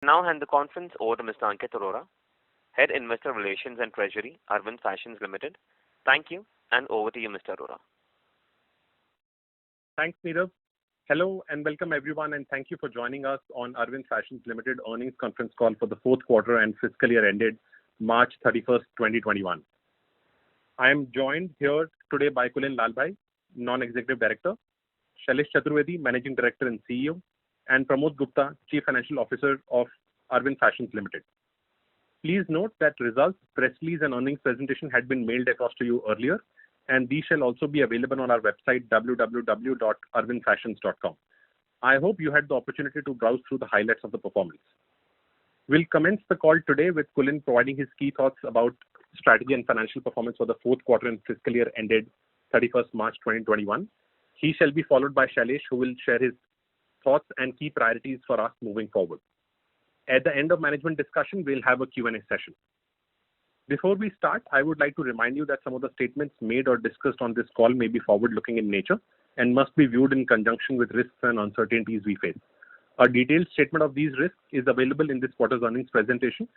Now hand the conference over to Mr. Ankit Arora, Head Investor Relations and Treasury, Arvind Fashions Limited. Thank you, and over to you, Mr. Arora. Thanks, Nirav. Hello and welcome everyone, and thank you for joining us on Arvind Fashions Limited earnings conference call for the fourth quarter and fiscal year ended March 31st, 2021. I am joined here today by Kulin Lalbhai, Non-Executive Director, Shailesh Chaturvedi, Managing Director and CEO, and Pramod Gupta, Chief Financial Officer of Arvind Fashions Limited. Please note that results, press release and earnings presentation had been mailed across to you earlier, and these shall also be available on our website www.arvindfashions.com. I hope you had the opportunity to browse through the highlights of the performance. We'll commence the call today with Kulin providing his key thoughts about strategy and financial performance for the fourth quarter and fiscal year ended 31st March 2021. He shall be followed by Shailesh, who will share his thoughts and key priorities for us moving forward. At the end of management discussion, we'll have a Q&A session. Before we start, I would like to remind you that some of the statements made or discussed on this call may be forward-looking in nature and must be viewed in conjunction with risks and uncertainties we face. A detailed statement of these risks is available in this quarter's earnings presentation.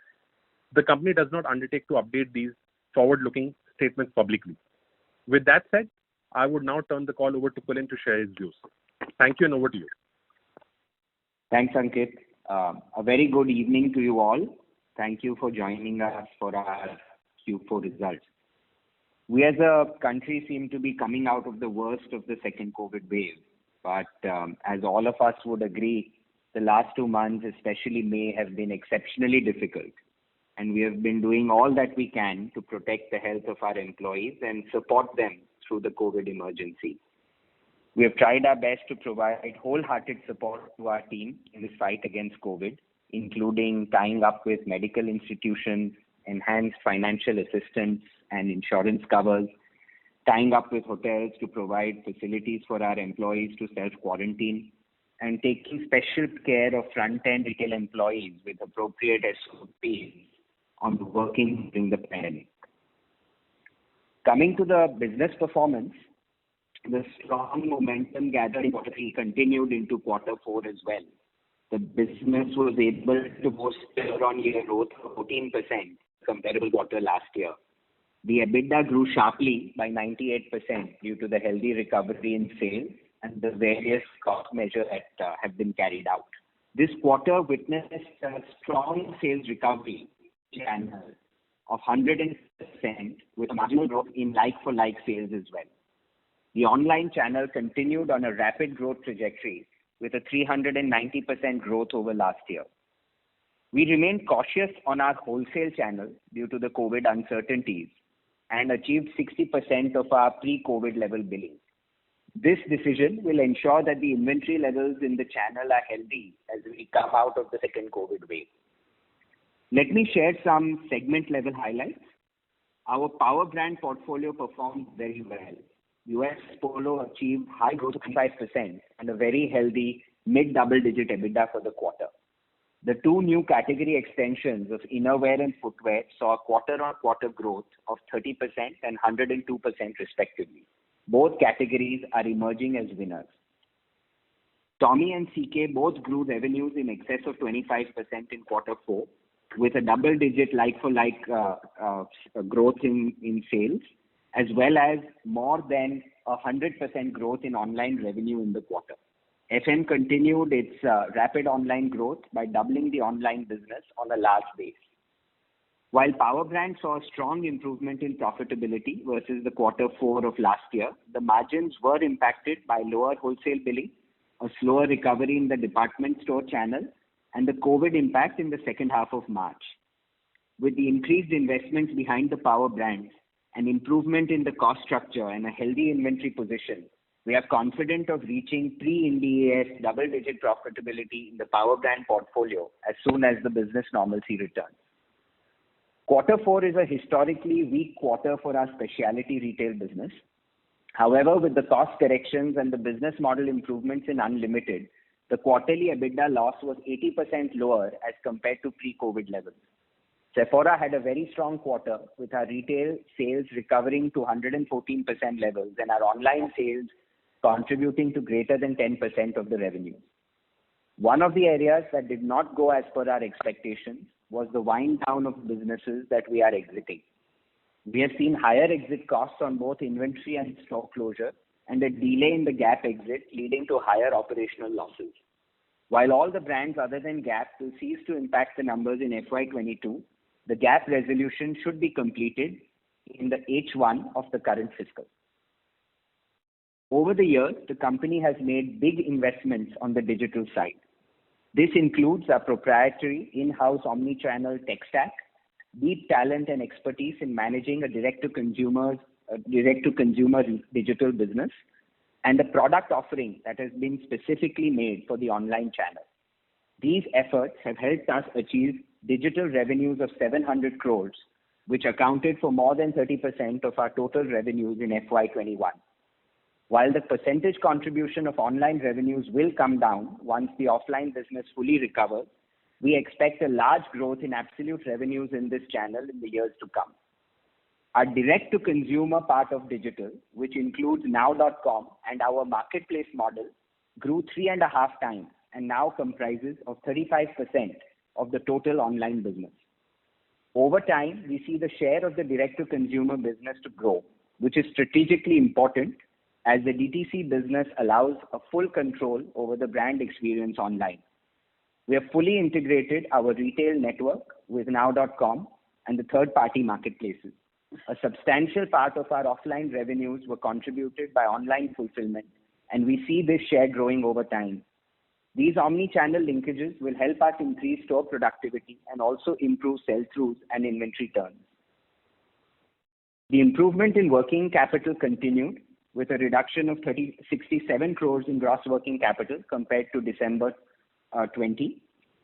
The company does not undertake to update these forward-looking statements publicly. With that said, I would now turn the call over to Kulin to share his views. Thank you, and over to you. Thanks, Ankit. A very good evening to you all. Thank you for joining us for our Q4 results. We as a country seem to be coming out of the worst of the second COVID wave. But as all of us would agree, the last 2 months, especially May, have been exceptionally difficult. And we have been doing all that we can to protect the health of our employees and support them through the COVID emergency. We have tried our best to provide wholehearted support to our team in this fight against COVID, including tying up with medical institutions, enhanced financial assistance and insurance covers, tying up with hotels to provide facilities for our employees to self-quarantine, and taking special care of front-end retail employees with appropriate SOPs on working during the pandemic. Coming to the business performance, the strong momentum gathered in quarter 3 continued into quarter 4 as well. The business was able to post year-on-year growth of 14% comparable quarter last year. The EBITDA grew sharply by 98% due to the healthy recovery in sales and the various cost measures that have been carried out. This quarter witnessed a strong sales recovery channel of 100% with a marginal growth in like-for-like sales as well. The online channel continued on a rapid growth trajectory with a 390% growth over last year. We remained cautious on our wholesale channel due to the COVID uncertainties and achieved 60% of our pre-COVID level billing. This decision will ensure that the inventory levels in the channel are healthy as we come out of the second COVID wave. Let me share some segment level highlights. Our power brand portfolio performed very well. US Polo achieved high growth of 5% and a very healthy mid-double-digit EBITDA for the quarter. The 2 new category extensions of innerwear and footwear saw quarter-on-quarter growth of 30% and 102% respectively. Both categories are emerging as winners. Tommy and CK both grew revenues in excess of 25% in quarter 4 with a double-digit like-for-like growth in sales, as well as more than 100% growth in online revenue in the quarter. FM continued its rapid online growth by doubling the online business on a large base. While Power Brand saw a strong improvement in profitability versus the quarter 4 of last year, the margins were impacted by lower wholesale billing, a slower recovery in the department store channel, and the COVID impact in the second half of March. With the increased investments behind the Power Brands, an improvement in the cost structure and a healthy inventory position, we are confident of reaching pre-Ind AS double-digit profitability in the Power Brand portfolio as soon as the business normalcy returns. Quarter 4 is a historically weak quarter for our specialty retail business. However, with the cost corrections and the business model improvements in Unlimited, the quarterly EBITDA loss was 80% lower as compared to pre-COVID levels. Sephora had a very strong quarter with our retail sales recovering to 114% levels and our online sales contributing to greater than 10% of the revenue. One of the areas that did not go as per our expectations was the wind down of businesses that we are exiting. We have seen higher exit costs on both inventory and store closure and a delay in the Gap exit, leading to higher operational losses. While all the brands other than Gap will cease to impact the numbers in FY22, the Gap resolution should be completed in the H1 of the current fiscal. Over the years, the company has made big investments on the digital side. This includes our proprietary in-house omni-channel tech stack, deep talent and expertise in managing a direct-to-consumer digital business, and a product offering that has been specifically made for the online channel. These efforts have helped us achieve digital revenues of 700 crores, which accounted for more than 30% of our total revenues in FY21. While the percentage contribution of online revenues will come down once the offline business fully recovers, we expect a large growth in absolute revenues in this channel in the years to come. Our direct-to-consumer part of digital, which includes Now.com and our marketplace model, grew 3.5 times and now comprises of 35% of the total online business. Over time, we see the share of the direct-to-consumer business to grow, which is strategically important as the DTC business allows a full control over the brand experience online. We have fully integrated our retail network with Now.com and the third-party marketplaces. A substantial part of our offline revenues were contributed by online fulfillment, and we see this share growing over time. These omni-channel linkages will help us increase store productivity and also improve sell-throughs and inventory turns. The improvement in working capital continued with a reduction of 67 crores in gross working capital compared to December 20.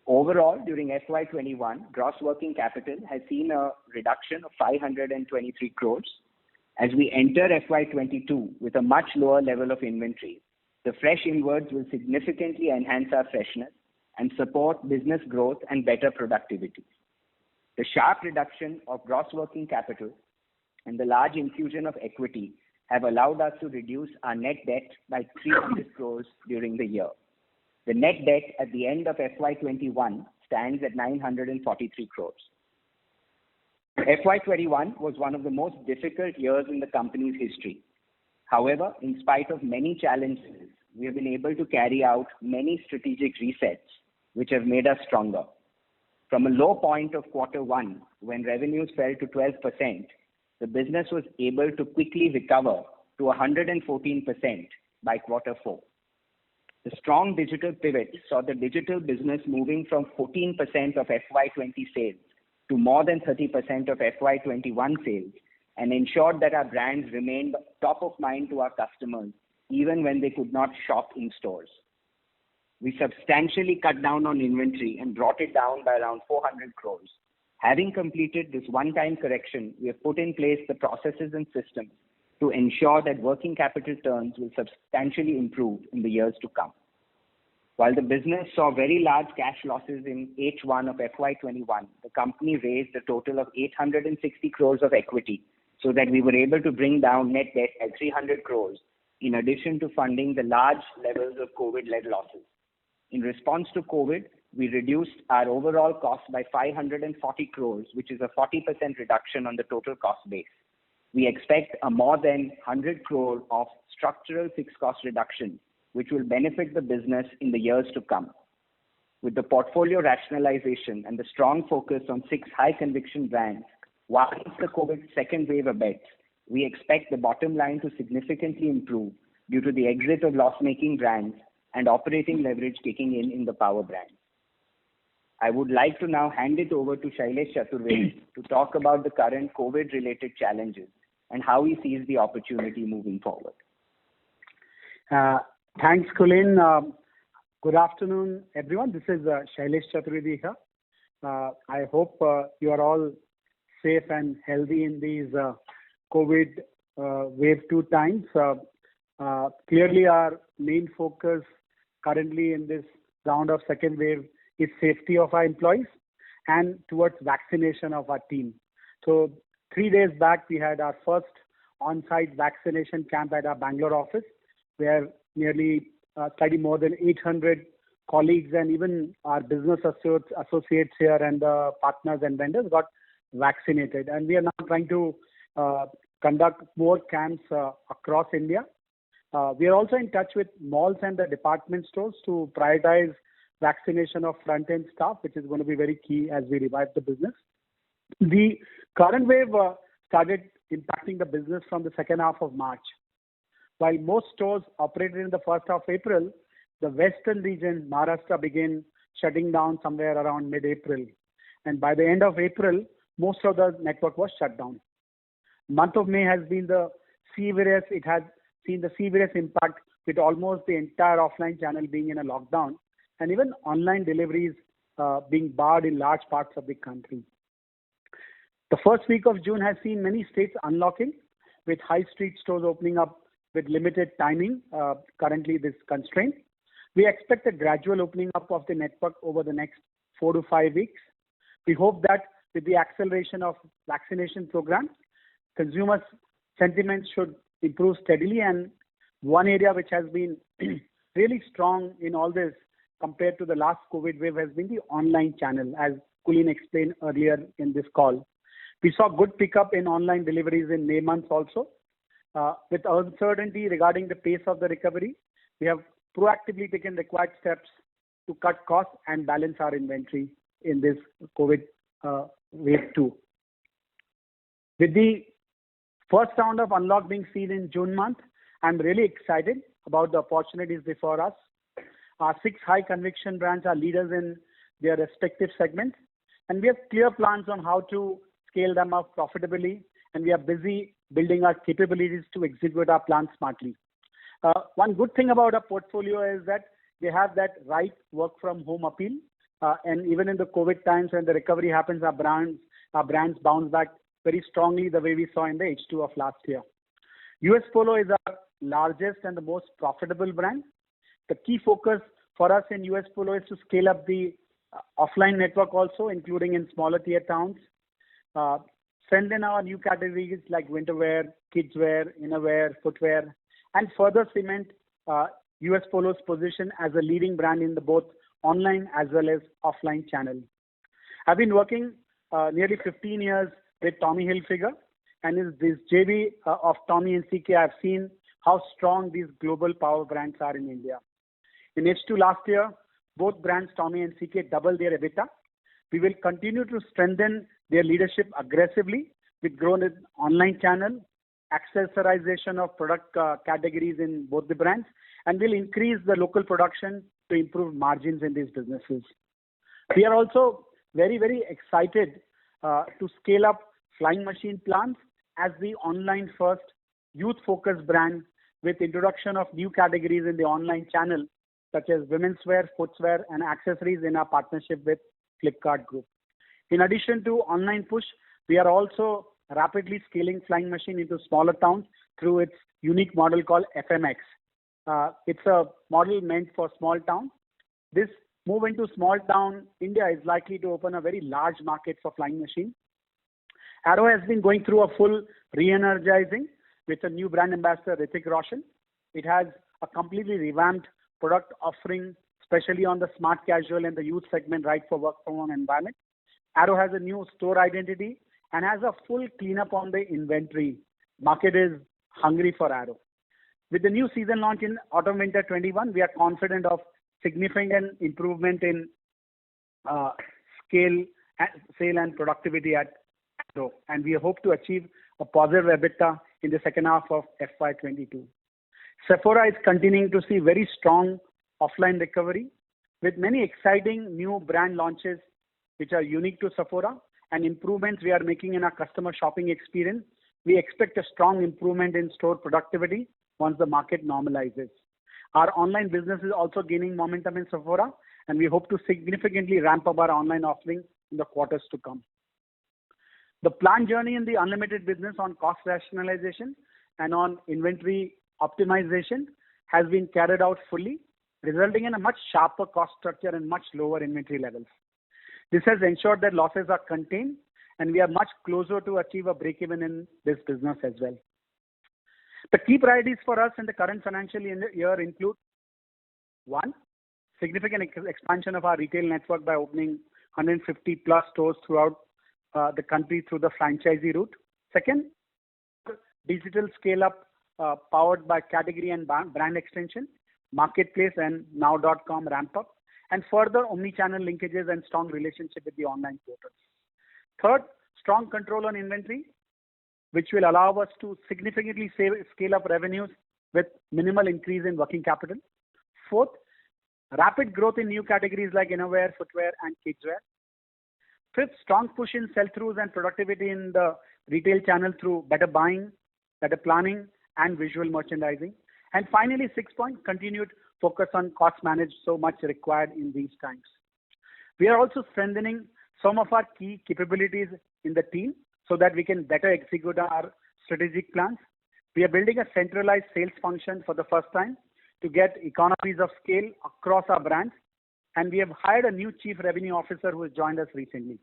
Overall, during FY21, gross working capital has seen a reduction of 523 crores. As we enter FY22 with a much lower level of inventory, the fresh inwards will significantly enhance our freshness and support business growth and better productivity. The sharp reduction of gross working capital and the large infusion of equity have allowed us to reduce our net debt by 300 crores during the year. The net debt at the end of FY21 stands at 943 crores. FY21 was one of the most difficult years in the company's history. However, in spite of many challenges, we have been able to carry out many strategic resets, which have made us stronger. From a low point of Q1, when revenues fell to 12%, the business was able to quickly recover to 114% by Q4. The strong digital pivot saw the digital business moving from 14% of FY20 sales to more than 30% of FY21 sales, and ensured that our brands remained top of mind to our customers even when they could not shop in stores. We substantially cut down on inventory and brought it down by around 400 crores. Having completed this one-time correction, we have put in place the processes and systems to ensure that working capital turns will substantially improve in the years to come. While the business saw very large cash losses in H1 of FY21, the company raised a total of 860 crores of equity so that we were able to bring down net debt at 300 crores in addition to funding the large levels of COVID-led losses. In response to COVID, we reduced our overall cost by 540 crores, which is a 40% reduction on the total cost base. We expect a more than 100 crore of structural fixed cost reduction, which will benefit the business in the years to come. With the portfolio rationalization and the strong focus on 6 high conviction brands, once the COVID second wave abates, we expect the bottom line to significantly improve due to the exit of loss-making brands and operating leverage kicking in the power brands. I would like to now hand it over to Shailesh Chaturvedi to talk about the current COVID-related challenges and how he sees the opportunity moving forward. Thanks, Kulin. Good afternoon, everyone. This is Shailesh Chaturvedi here. I hope you are all safe and healthy in these COVID wave 2 times. Clearly, our main focus currently in this round of second wave is safety of our employees and towards vaccination of our team. So 3 days back, we had our first on-site vaccination camp at our Bangalore office, where nearly slightly more than 800 colleagues and even our business associates here and the partners and vendors got vaccinated. And we are now trying to conduct more camps across India. We are also in touch with malls and the department stores to prioritize vaccination of front-end staff, which is going to be very key as we revive the business. The current wave started impacting the business from the second half of March. While most stores operated in the first half of April, the western region, Maharashtra, began shutting down somewhere around mid-April. And by the end of April, most of the network was shut down. Month of May has been it has seen the severest impact, with almost the entire offline channel being in a lockdown and even online deliveries being barred in large parts of the country. The first week of June has seen many states unlocking, with high street stores opening up with limited timing, currently this constraint. We expect a gradual opening up of the network over the next 4 to 5 weeks. We hope that with the acceleration of vaccination programs, consumers' sentiments should improve steadily. And one area which has been really strong in all this compared to the last COVID wave has been the online channel, as Kulin explained earlier in this call. We saw good pickup in online deliveries in May month also. With uncertainty regarding the pace of the recovery, we have proactively taken required steps to cut costs and balance our inventory in this COVID wave 2. With the first round of unlock being seen in June month, I'm really excited about the opportunities before us. Our 6 high conviction brands are leaders in their respective segments, and we have clear plans on how to scale them up profitably, and we are busy building our capabilities to execute our plans smartly. One good thing about our portfolio is that they have that right work from home appeal, and even in the COVID times when the recovery happens, our brands bounce back very strongly the way we saw in the H2 of last year. US Polo is our largest and the most profitable brand. The key focus for us in US Polo is to scale up the offline network also, including in smaller tier towns. Strengthen our new categories like winter wear, kids wear, innerwear, footwear, and further cement US Polo's position as a leading brand in the both online as well as offline channel. I've been working nearly 15 years with Tommy Hilfiger, and in this JV of Tommy and CK, I've seen how strong these global power brands are in India. In H2 last year, both brands Tommy and CK doubled their EBITDA. We will continue to strengthen their leadership aggressively with growth in online channel, accessorization of product categories in both the brands, and will increase the local production to improve margins in these businesses. We are also very, very excited to scale up Flying Machine plans as the online first youth focused brand with introduction of new categories in the online channel such as women's wear, sportswear, and accessories in our partnership with Flipkart Group. In addition to online push, we are also rapidly scaling Flying Machine into smaller towns through its unique model called FMX. It's a model meant for small towns. This move into small town India is likely to open a very large market for Flying Machine. Arrow has been going through a full re-energizing with a new brand ambassador, Hrithik Roshan. It has a completely revamped product offering, especially on the smart casual and the youth segment, right for work from home environment. Arrow has a new store identity and has a full cleanup on the inventory. Market is hungry for Arrow. With the new season launch in Autumn Winter 21, we are confident of significant improvement in scale, sale and productivity at Arrow, and we hope to achieve a positive EBITDA in the second half of FY22. Sephora is continuing to see very strong offline recovery with many exciting new brand launches which are unique to Sephora and improvements we are making in our customer shopping experience. We expect a strong improvement in store productivity once the market normalizes. Our online business is also gaining momentum in Sephora, and we hope to significantly ramp up our online offering in the quarters to come. The planned journey in the Unlimited business on cost rationalization and on inventory optimization has been carried out fully, resulting in a much sharper cost structure and much lower inventory levels. This has ensured that losses are contained, and we are much closer to achieve a break-even in this business as well. The key priorities for us in the current financial year include: 1. significant expansion of our retail network by opening 150 plus stores throughout the country through the franchisee route. Second, digital scale up powered by category and brand extension, marketplace and now.com ramp up, and further omni-channel linkages and strong relationship with the online portals. Third, strong control on inventory, which will allow us to significantly scale up revenues with minimal increase in working capital. Fourth, rapid growth in new categories like innerwear, footwear, and kidswear. Fifth, strong push in sell-throughs and productivity in the retail channel through better buying, better planning, and visual merchandising. And finally, 6th point, continued focus on cost management, so much required in these times. We are also strengthening some of our key capabilities in the team so that we can better execute our strategic plans. We are building a centralized sales function for the first time to get economies of scale across our brands, and we have hired a new chief revenue officer who has joined us recently.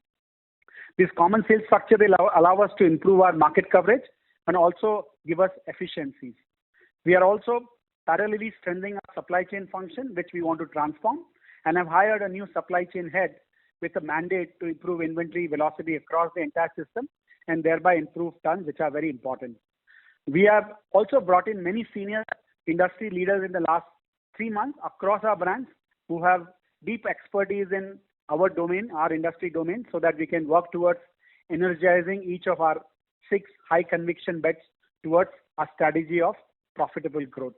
This common sales structure will allow us to improve our market coverage and also give us efficiencies. We are also parallelly strengthening our supply chain function, which we want to transform, and have hired a new supply chain head with a mandate to improve inventory velocity across the entire system and thereby improve tons, which are very important. We have also brought in many senior industry leaders in the last 3 months across our brands who have deep expertise in our domain, our industry domain, so that we can work towards energizing each of our 6 high conviction bets towards a strategy of profitable growth.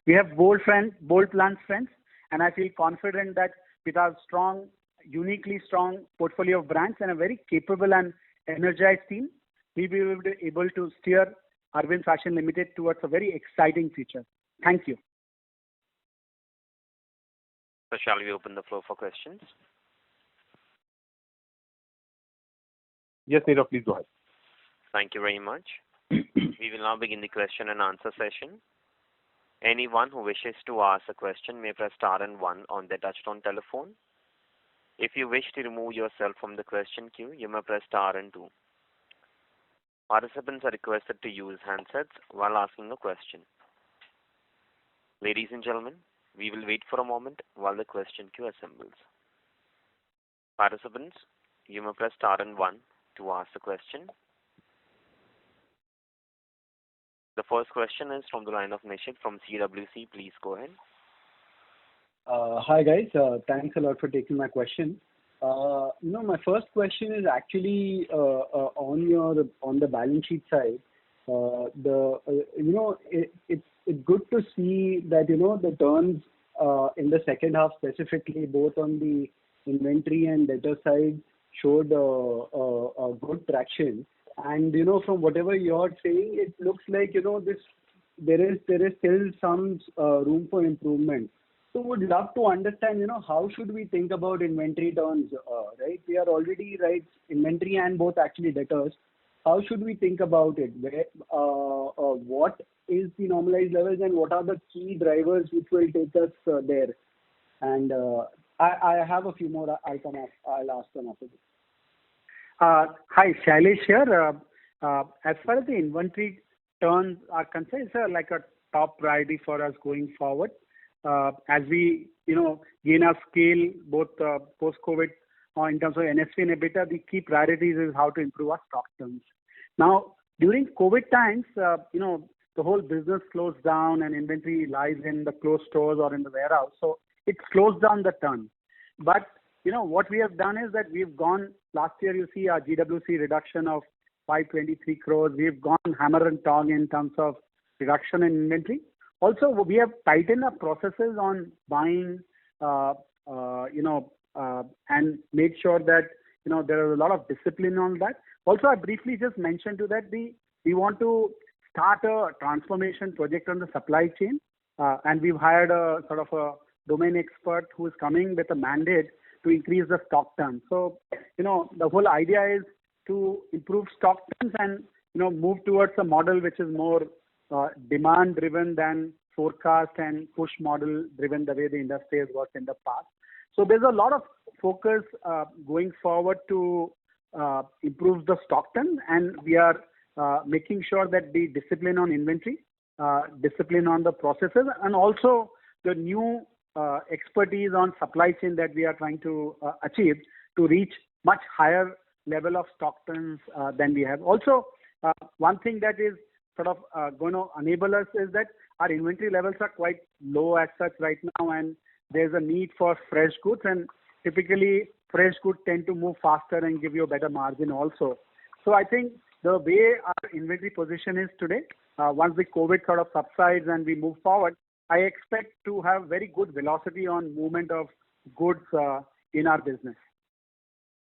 We have bold plans, friends, and I feel confident that with our strong, uniquely strong portfolio of brands and a very capable and energized team, we will be able to steer Arvind Fashion Limited towards a very exciting future. Thank you. So shall we open the floor for questions? Yes, Nirav, please go ahead. Thank you very much. We will now begin the question and answer session. Anyone who wishes to ask a question may press star and 1 on their touchtone telephone. If you wish to remove yourself from the question queue, you may press star and 2. Participants are requested to use handsets while asking a question. Ladies and gentlemen, we will wait for a moment while the question queue assembles. Participants, you may press star and 1 to ask the question. The first question is from the line of Nishit from CWC. Please go ahead. Hi guys, thanks a lot for taking my question. My first question is actually on the balance sheet side. It's good to see that the turns in the second half, specifically both on the inventory and debtor side, showed a good traction. And from whatever you're saying, it looks like there is still some room for improvement. So would love to understand, how should we think about inventory turns, right? We are already, right, inventory and both actually debtors. How should we think about it? What is the normalized levels and what are the key drivers which will take us there? And I have a few more. I'll ask them after this. Hi, Shailesh here. As far as the inventory turns are concerned, it's like a top priority for us going forward. As we, gain our scale, both post-COVID in terms of NSV and EBITDA, the key priorities is how to improve our stock turns. Now, during COVID times, the whole business slows down and inventory lies in the closed stores or in the warehouse. So it slows down the turn. But, what we have done is that we've gone, last year you see our GWC reduction of 523 crores. We've gone hammer and tong in terms of reduction in inventory. Also, we have tightened our processes on buying, and made sure that, there is a lot of discipline on that. Also, I briefly just mentioned to that we want to start a transformation project on the supply chain, and we've hired a sort of a domain expert who is coming with a mandate to increase the stock turn. So, the whole idea is to improve stock turns and, move towards a model which is more demand driven than forecast and push model driven the way the industry has worked in the past. So there's a lot of focus going forward to improve the stock turn, and we are making sure that the discipline on inventory, discipline on the processes, and also the new expertise on supply chain that we are trying to achieve to reach much higher level of stock turns than we have. Also, one thing that is sort of going to enable us is that our inventory levels are quite low as such right now, and there's a need for fresh goods, and typically fresh goods tend to move faster and give you a better margin also. So I think the way our inventory position is today, once the COVID sort of subsides and we move forward, I expect to have very good velocity on movement of goods in our business.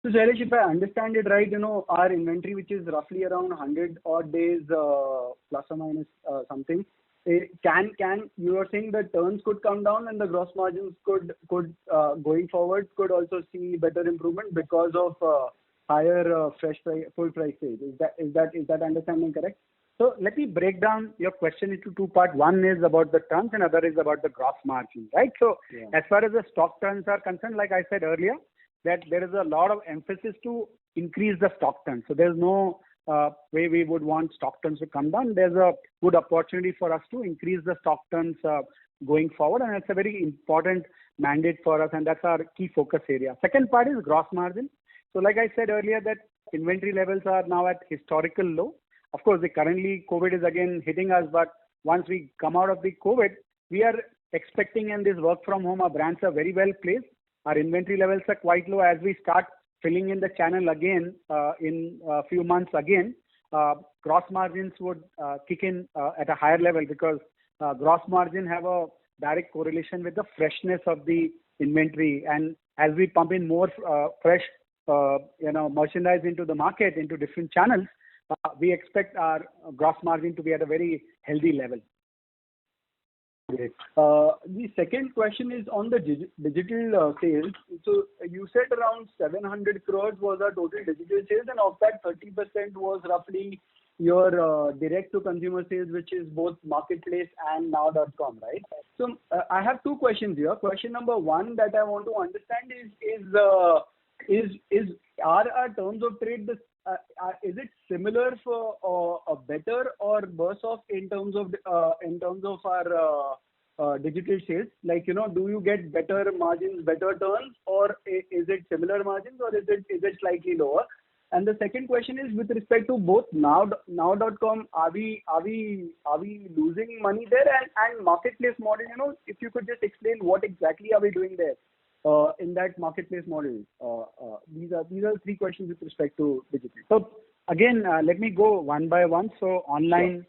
So Shailesh, if I understand it right, our inventory, which is roughly around 100 odd days, plus or minus something, you are saying that turns could come down and the gross margins could going forward could also see better improvement because of higher full price sales. Is that understanding correct? So let me break down your question into two parts. One is about the turns and other is about the gross margin, right? So as far as the stock turns are concerned, like I said earlier, that there is a lot of emphasis to increase the stock turns. So there's no way we would want stock turns to come down. There's a good opportunity for us to increase the stock turns going forward, and it's a very important mandate for us, and that's our key focus area. Second part is gross margin. So like I said earlier, that inventory levels are now at historical low. Of course, currently COVID is again hitting us, but once we come out of the COVID, we are expecting, and this work from home, our brands are very well placed. Our inventory levels are quite low. As we start filling in the channel again in a few months again, gross margins would kick in at a higher level, because gross margin have a direct correlation with the freshness of the inventory. And as we pump in more fresh merchandise into the market, into different channels, we expect our gross margin to be at a very healthy level. Great. The second question is on the digital sales. So you said around 700 crores was our total digital sales, and of that 30% was roughly your direct-to-consumer sales, which is both marketplace and now.com, right? So I have two questions here. Question number one that I want to understand is are our terms of trade is it similar for better or worse off in terms of our digital sales? Like, do you get better margins, better terms, or is it similar margins, or is it slightly lower? And the second question is with respect to both now.com, are we losing money there, and marketplace model? If you could just explain what exactly are we doing there in that marketplace model. These are three questions with respect to digital. So again, let me go one by one. So online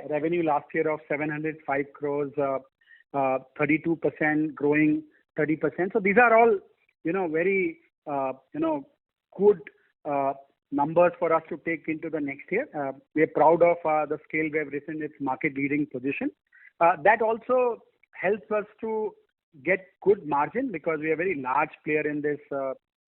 revenue last year of 705 crores, 32%, growing 30%. So these are all, very, good numbers for us to take into the next year. We are proud of the scale we have risen its market leading position. That also helps us to get good margin, because we are a very large player in this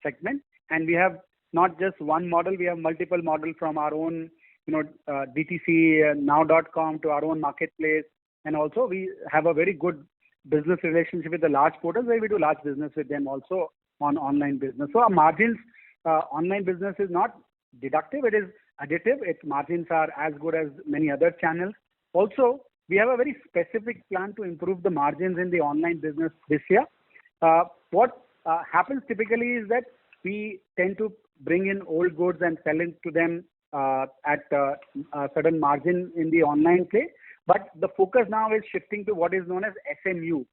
segment, and we have not just one model, we have multiple models from our own DTC now.com to our own marketplace, and also we have a very good business relationship with the large portals where we do large business with them also on online business. So our margins, online business is not deductive, it is additive. Its margins are as good as many other channels. Also, we have a very specific plan to improve the margins in the online business this year. What happens typically is that we tend to bring in old goods and sell it to them at a certain margin in the online play. But the focus now is shifting to what is known as SMU.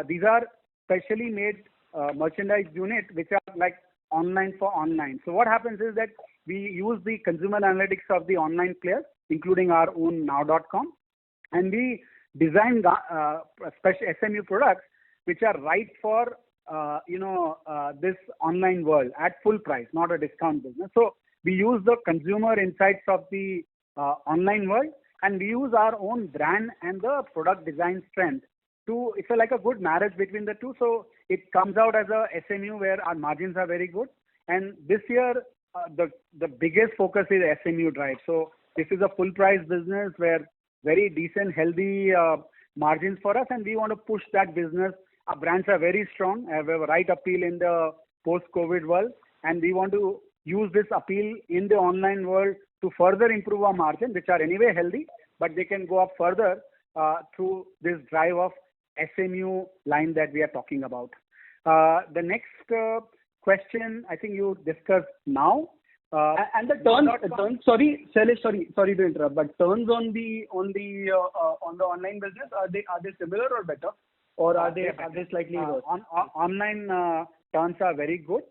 These are specially made merchandise units which are like online for online. So what happens is that we use the consumer analytics of the online players, including our own now.com, and we design special SMU products which are right for this online world at full price, not a discount business. So we use the consumer insights of the online world, and we use our own brand and the product design strength to, it's like a good marriage between the two. So it comes out as a SMU where our margins are very good. And this year, the biggest focus is SMU drive. So this is a full price business where very decent, healthy margins for us, and we want to push that business. Our brands are very strong, have a right appeal in the post-COVID world, and we want to use this appeal in the online world to further improve our margin, which are anyway healthy, but they can go up further through this drive of SMU line that we are talking about. The next question, I think you discussed now. And the turns. Sorry, Shailesh, sorry to interrupt, but turns on the online business, are they similar or better, or are they slightly worse? Online turns are very good.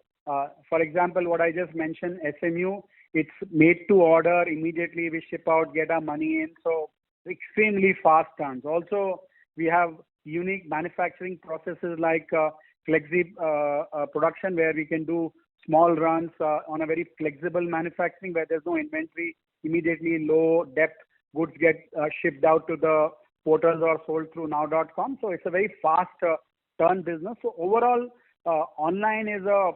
For example, what I just mentioned, SMU, it's made to order, immediately we ship out, get our money in, so extremely fast turns. Also, we have unique manufacturing processes like flexi production, where we can do small runs on a very flexible manufacturing where there's no inventory, immediately low depth goods get shipped out to the portals or sold through now.com. So it's a very fast turn business. So overall, online is a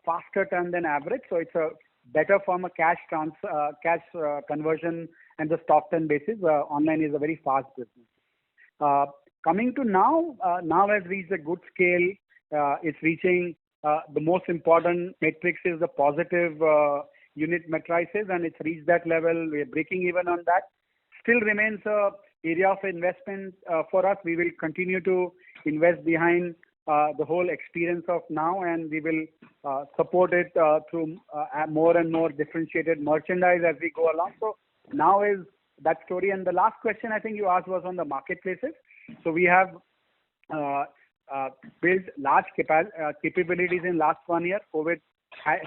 faster turn than average. So it's a better from a cash conversion and the stock turn basis. Online is a very fast business. Coming to now has reached a good scale. It's reaching the most important metrics is the positive unit matrices, and it's reached that level. We're breaking even on that. Still remains a area of investment for us. We will continue to invest behind the whole experience of now, and we will support it through more and more differentiated merchandise as we go along. So now is that story. And the last question I think you asked was on the marketplaces. So we have built large capabilities in last 1 year. COVID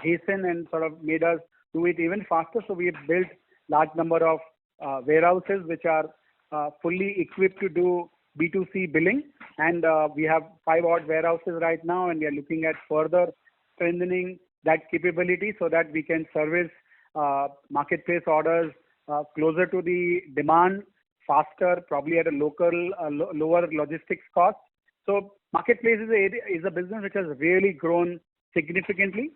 hastened and sort of made us do it even faster. So we have built large number of warehouses which are fully equipped to do B2C billing, and we have 5 odd warehouses right now, and we are looking at further strengthening that capability so that we can service marketplace orders closer to the demand, faster, probably at a lower logistics cost. So marketplace is a business which has really grown significantly.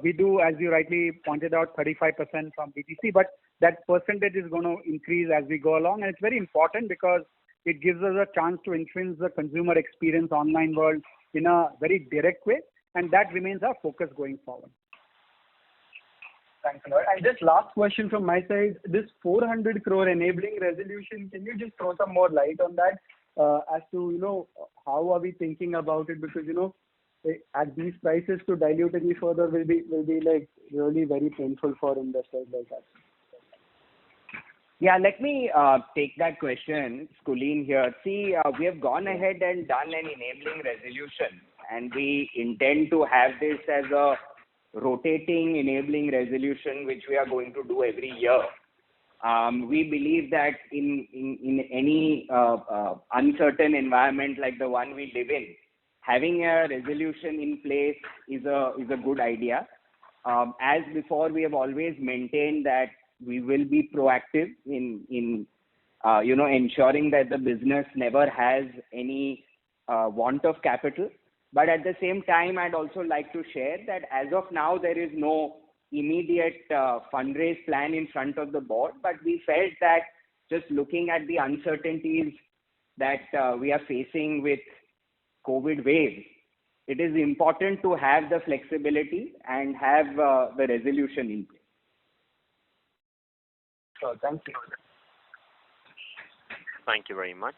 We do, as you rightly pointed out, 35% from BTC, but that percentage is going to increase as we go along. And it's very important because it gives us a chance to influence the consumer experience online world in a very direct way. And that remains our focus going forward. Thanks a lot. And just last question from my side, this 400 crore enabling resolution, can you just throw some more light on that as to, how are we thinking about it? Because, at these prices to dilute any further will be like really very painful for investors like us. Yeah, let me take that question. It's Kulin here. See, we have gone ahead and done an enabling resolution, and we intend to have this as a rotating enabling resolution, which we are going to do every year. We believe that in any uncertain environment like the one we live in, having a resolution in place is a good idea. As before, we have always maintained that we will be proactive in ensuring that the business never has any want of capital. But at the same time, I'd also like to share that as of now, there is no immediate fundraise plan in front of the board. But we felt that just looking at the uncertainties that we are facing with COVID wave, it is important to have the flexibility and have the resolution in place. Sure, thank you. Thank you very much.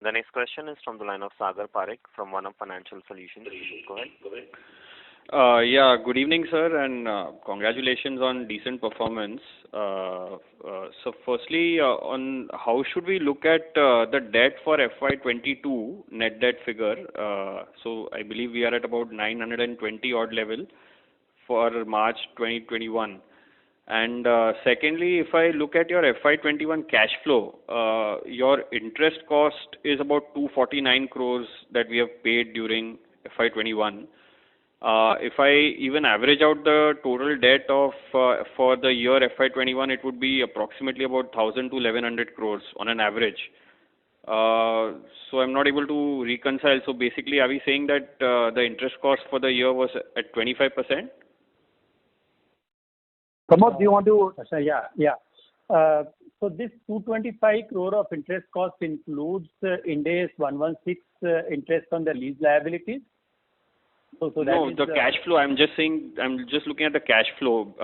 The next question is from the line of Sagar Parekh from One Up Financial Solutions. Go ahead. Yeah, good evening, sir, and congratulations on decent performance. So firstly, on how should we look at the debt for FY22 net debt figure? So I believe we are at about 920 odd level for March 2021. And secondly, if I look at your FY21 cash flow, your interest cost is about 249 crores that we have paid during FY21. If I even average out the total debt of for the year FY21, it would be approximately about 1,000 to 1,100 crores on an average. So I'm not able to reconcile. So basically, are we saying that the interest cost for the year was at 25%? Pramod, do you want to? Yeah. So this 225 crore of interest cost includes Ind AS 116 interest on the lease liabilities. So that No, is the cash flow, I'm just looking at the cash flow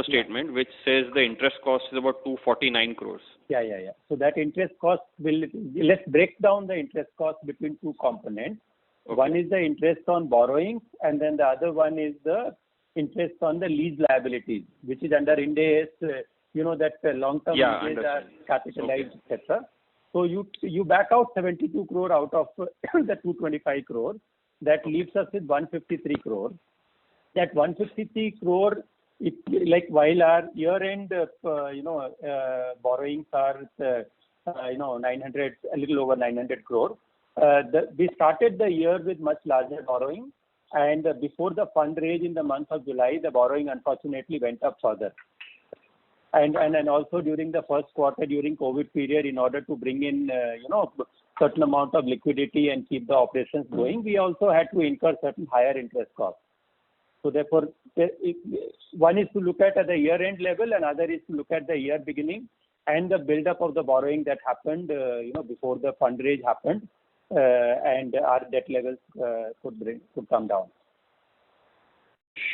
statement, which says the interest cost is about 249 crores. Yeah. So that interest cost let's break down the interest cost between two components. Okay. One is the interest on borrowings, and then the other one is the interest on the lease liabilities, which is under Ind AS, that long-term leases are capitalized, etc. So you back out 72 crore out of the 225 crore. That leaves us with 153 crore. That 153 crore, while our year-end, borrowings are, 900, a little over 900 crore. We started the year with much larger borrowing, and before the fundraise in the month of July, the borrowing unfortunately went up further. And also during the first quarter, during COVID period, in order to bring in, certain amount of liquidity and keep the operations going, we also had to incur certain higher interest costs. So therefore, one is to look at the year-end level, and other is to look at the year beginning and the build-up of the borrowing that happened, before the fundraise happened, and our debt levels could come down.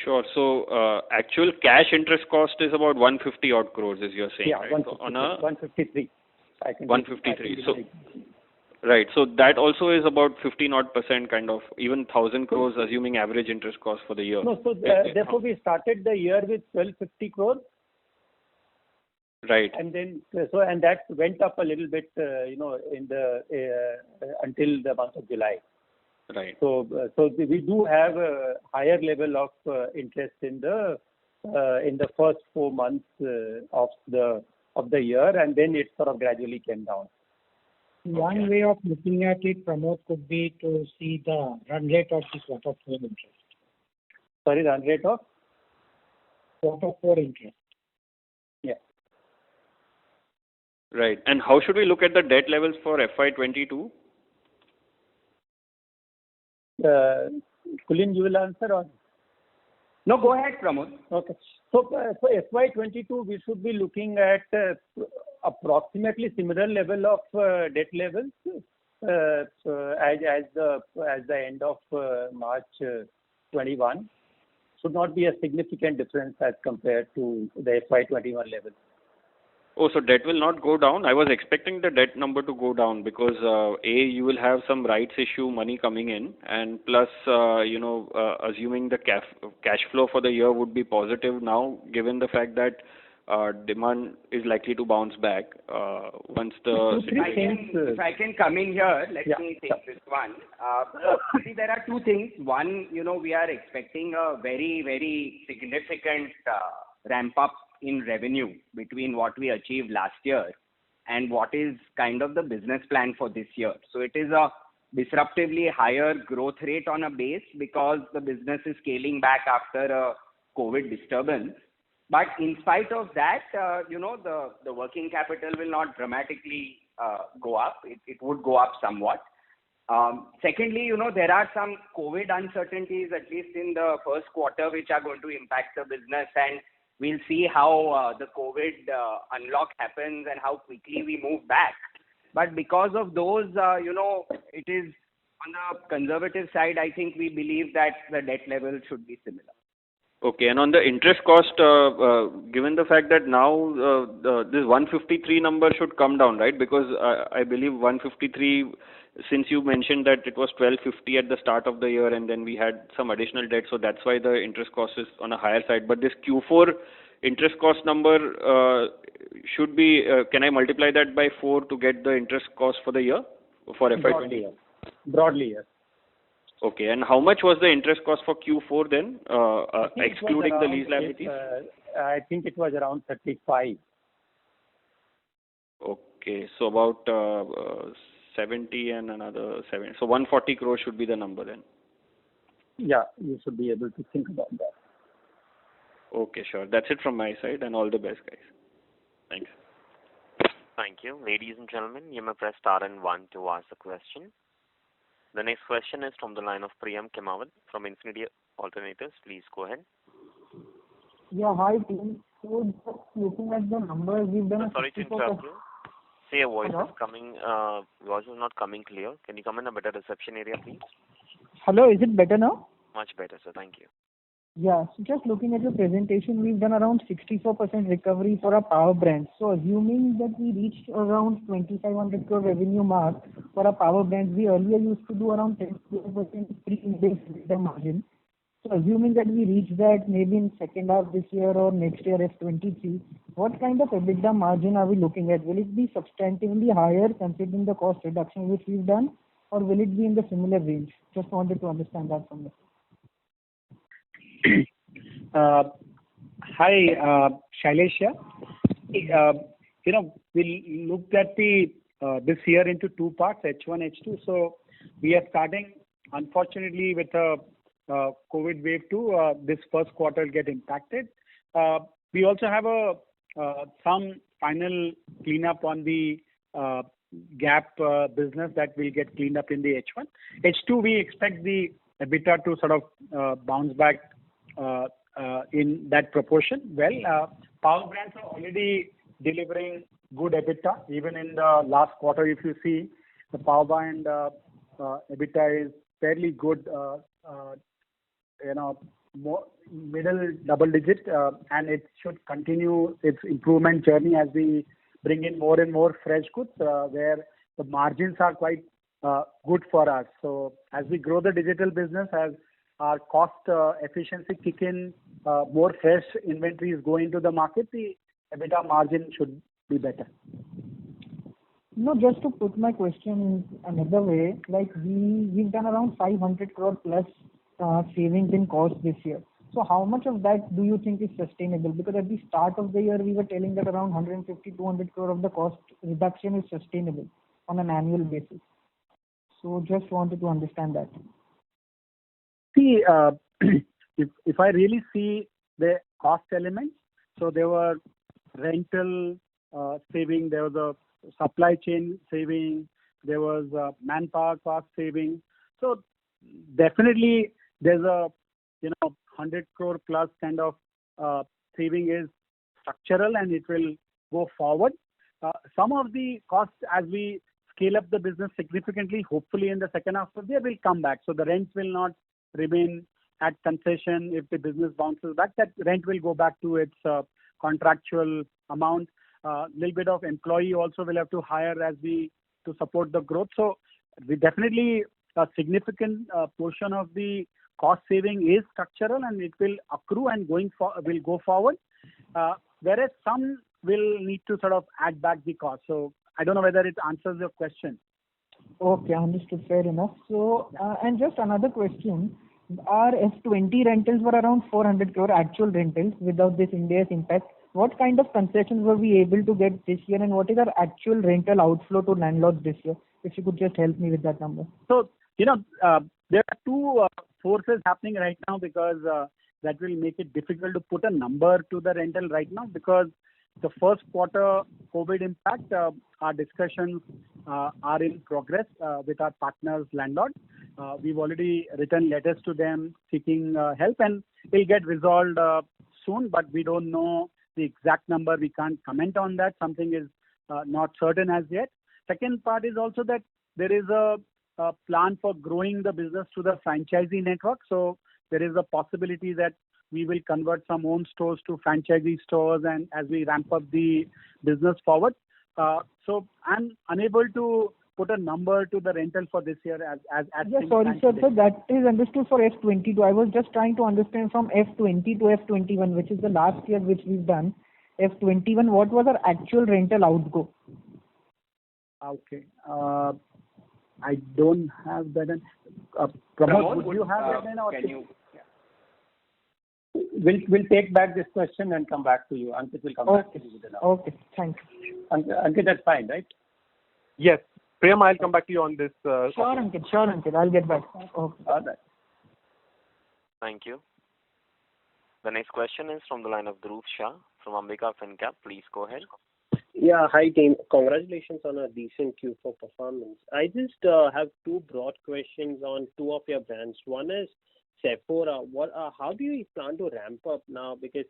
Sure. So actual cash interest cost is about 150 odd crores, as you're saying, right? 153. 153. So right. So that also is about 15 odd % kind of, even 1,000 crores, assuming average interest cost for the year. No, so therefore we started the year with 1,250 crores. Right. And then and that went up a little bit, in the until the month of July. Right. So we do have a higher level of interest in the first 4 months of the year, and then it sort of gradually came down. One way of looking at it, Pramod, could be to see the run rate of the quarter 4 interest. Sorry, run rate of? Quarter 4 interest. Yeah. Right. And how should we look at the debt levels for FY22? Kulin, you will answer or? No, go ahead, Pramod. Okay. So FY22, we should be looking at approximately similar level of debt levels as the end of March 21. Should not be a significant difference as compared to the FY21 level. Oh, so debt will not go down. I was expecting the debt number to go down because you will have some rights issue money coming in, and plus assuming the cash flow for the year would be positive now, given the fact that demand is likely to bounce back once the. If I can come in here, let me take this one. See, there are two things. One, we are expecting a very, very significant ramp up in revenue between what we achieved last year and what is kind of the business plan for this year. So it is a disruptively higher growth rate on a base because the business is scaling back after a COVID disturbance. But in spite of that, the working capital will not dramatically go up. It would go up somewhat. Secondly, there are some COVID uncertainties, at least in the first quarter, which are going to impact the business, and we'll see how the COVID unlock happens and how quickly we move back. But because of those, it is on the conservative side. I think we believe that the debt level should be similar. Okay, and on the interest cost, given the fact that now this 153 number should come down, right? Because I believe 153, since you mentioned that it was 1250 at the start of the year and then we had some additional debt, so that's why the interest cost is on a higher side. But this Q4 interest cost number should be, can I multiply that by 4 to get the interest cost for the year, for FY20? Broadly, yes. Okay, and how much was the interest cost for Q4 then, excluding the lease liabilities? I think it was around 35. Okay, so about 70 and another 7. So 140 crores should be the number then. Yeah, you should be able to think about that. Okay, sure. That's it from my side, and all the best, guys. Thanks. Thank you. Ladies and gentlemen, you may press star and 1 to ask a question. The next question is from the line of Priyam Khemawat from Infinity Alternatives. Please go ahead. Yeah, hi team. So just looking at the numbers, we've done. Sorry to interrupt you. See, your voice is coming. Voice is not coming clear. Can you come in a better reception area, please? Hello, is it better now? Much better, sir. Thank you. Yeah. So just looking at your presentation, we've done around 64% recovery for our power brands. So assuming that we reached around 2,500 crore revenue mark for our power brands, we earlier used to do around 10% pre-index EBITDA margin. So assuming that we reach that maybe in second half this year or next year F23, what kind of EBITDA margin are we looking at? Will it be substantively higher considering the cost reduction which we've done, or will it be in the similar range? Just wanted to understand that from you. Hi, Shailesh here. We looked at this year into two parts, H1, H2. So we are starting, unfortunately, with a COVID wave 2. This first quarter will get impacted. We also have some final cleanup on the gap business that will get cleaned up in the H1. H2, we expect the EBITDA to sort of bounce back in that proportion. Well, power brands are already delivering good EBITDA. Even in the last quarter, if you see, the power brand EBITDA is fairly good, more middle double digit, and it should continue its improvement journey as we bring in more and more fresh goods, where the margins are quite good for us. So as we grow the digital business, as our cost efficiency kick in, more fresh inventories go into the market, the EBITDA margin should be better. No, just to put my question in another way, like we've done around 500 crore plus savings in cost this year. So how much of that do you think is sustainable? Because at the start of the year, we were telling that around 150, 200 crore of the cost reduction is sustainable on an annual basis. So just wanted to understand that. See, if I really see the cost elements, so there were rental saving, there was a supply chain saving, there was manpower cost saving. So definitely there's a 100 crore plus kind of saving is structural and it will go forward. Some of the costs as we scale up the business significantly, hopefully in the second half of the year will come back. So the rent will not remain at concession. If the business bounces back, that rent will go back to its contractual amount. Little bit of employee also will have to hire to support the growth. So we definitely a significant portion of the cost saving is structural and it will accrue and will go forward. Whereas some will need to sort of add back the cost. So I don't know whether it answers your question. Okay, understood. Fair enough. So, and just another question. Our F20 rentals were around 400 crore actual rentals without this Ind AS impact. What kind of concessions were we able to get this year, and what is our actual rental outflow to landlords this year? If you could just help me with that number. So, there are two forces happening right now because that will make it difficult to put a number to the rental right now, because the first quarter COVID impact, our discussions are in progress with our partners, landlords. We've already written letters to them seeking help, and it'll get resolved soon, but we don't know the exact number. We can't comment on that. Something is not certain as yet. Second part is also that there is a plan for growing the business to the franchisee network. So there is a possibility that we will convert some own stores to franchisee stores, and as we ramp up the business forward. So I'm unable to put a number to the rental for this year as yes, sorry sir, that is understood for F22. I was just trying to understand from F20 to F21, which is the last year which we've done. F21, what was our actual rental outgo? Okay. I don't have that. Pramod, would you have that? Can you? We'll take back this question and come back to you. Ankit will come back to you with the number. Okay, thanks. Ankit, that's fine, right? Yes. Priyam, I'll come back to you on this. Sure, Ankit. I'll get back. Okay. All right. Thank you. The next question is from the line of Dhruv Shah from Ambika FinCap. Please go ahead. Yeah, hi team. Congratulations on a decent Q4 performance. I just have two broad questions on two of your brands. One is Sephora. How do you plan to ramp up now? Because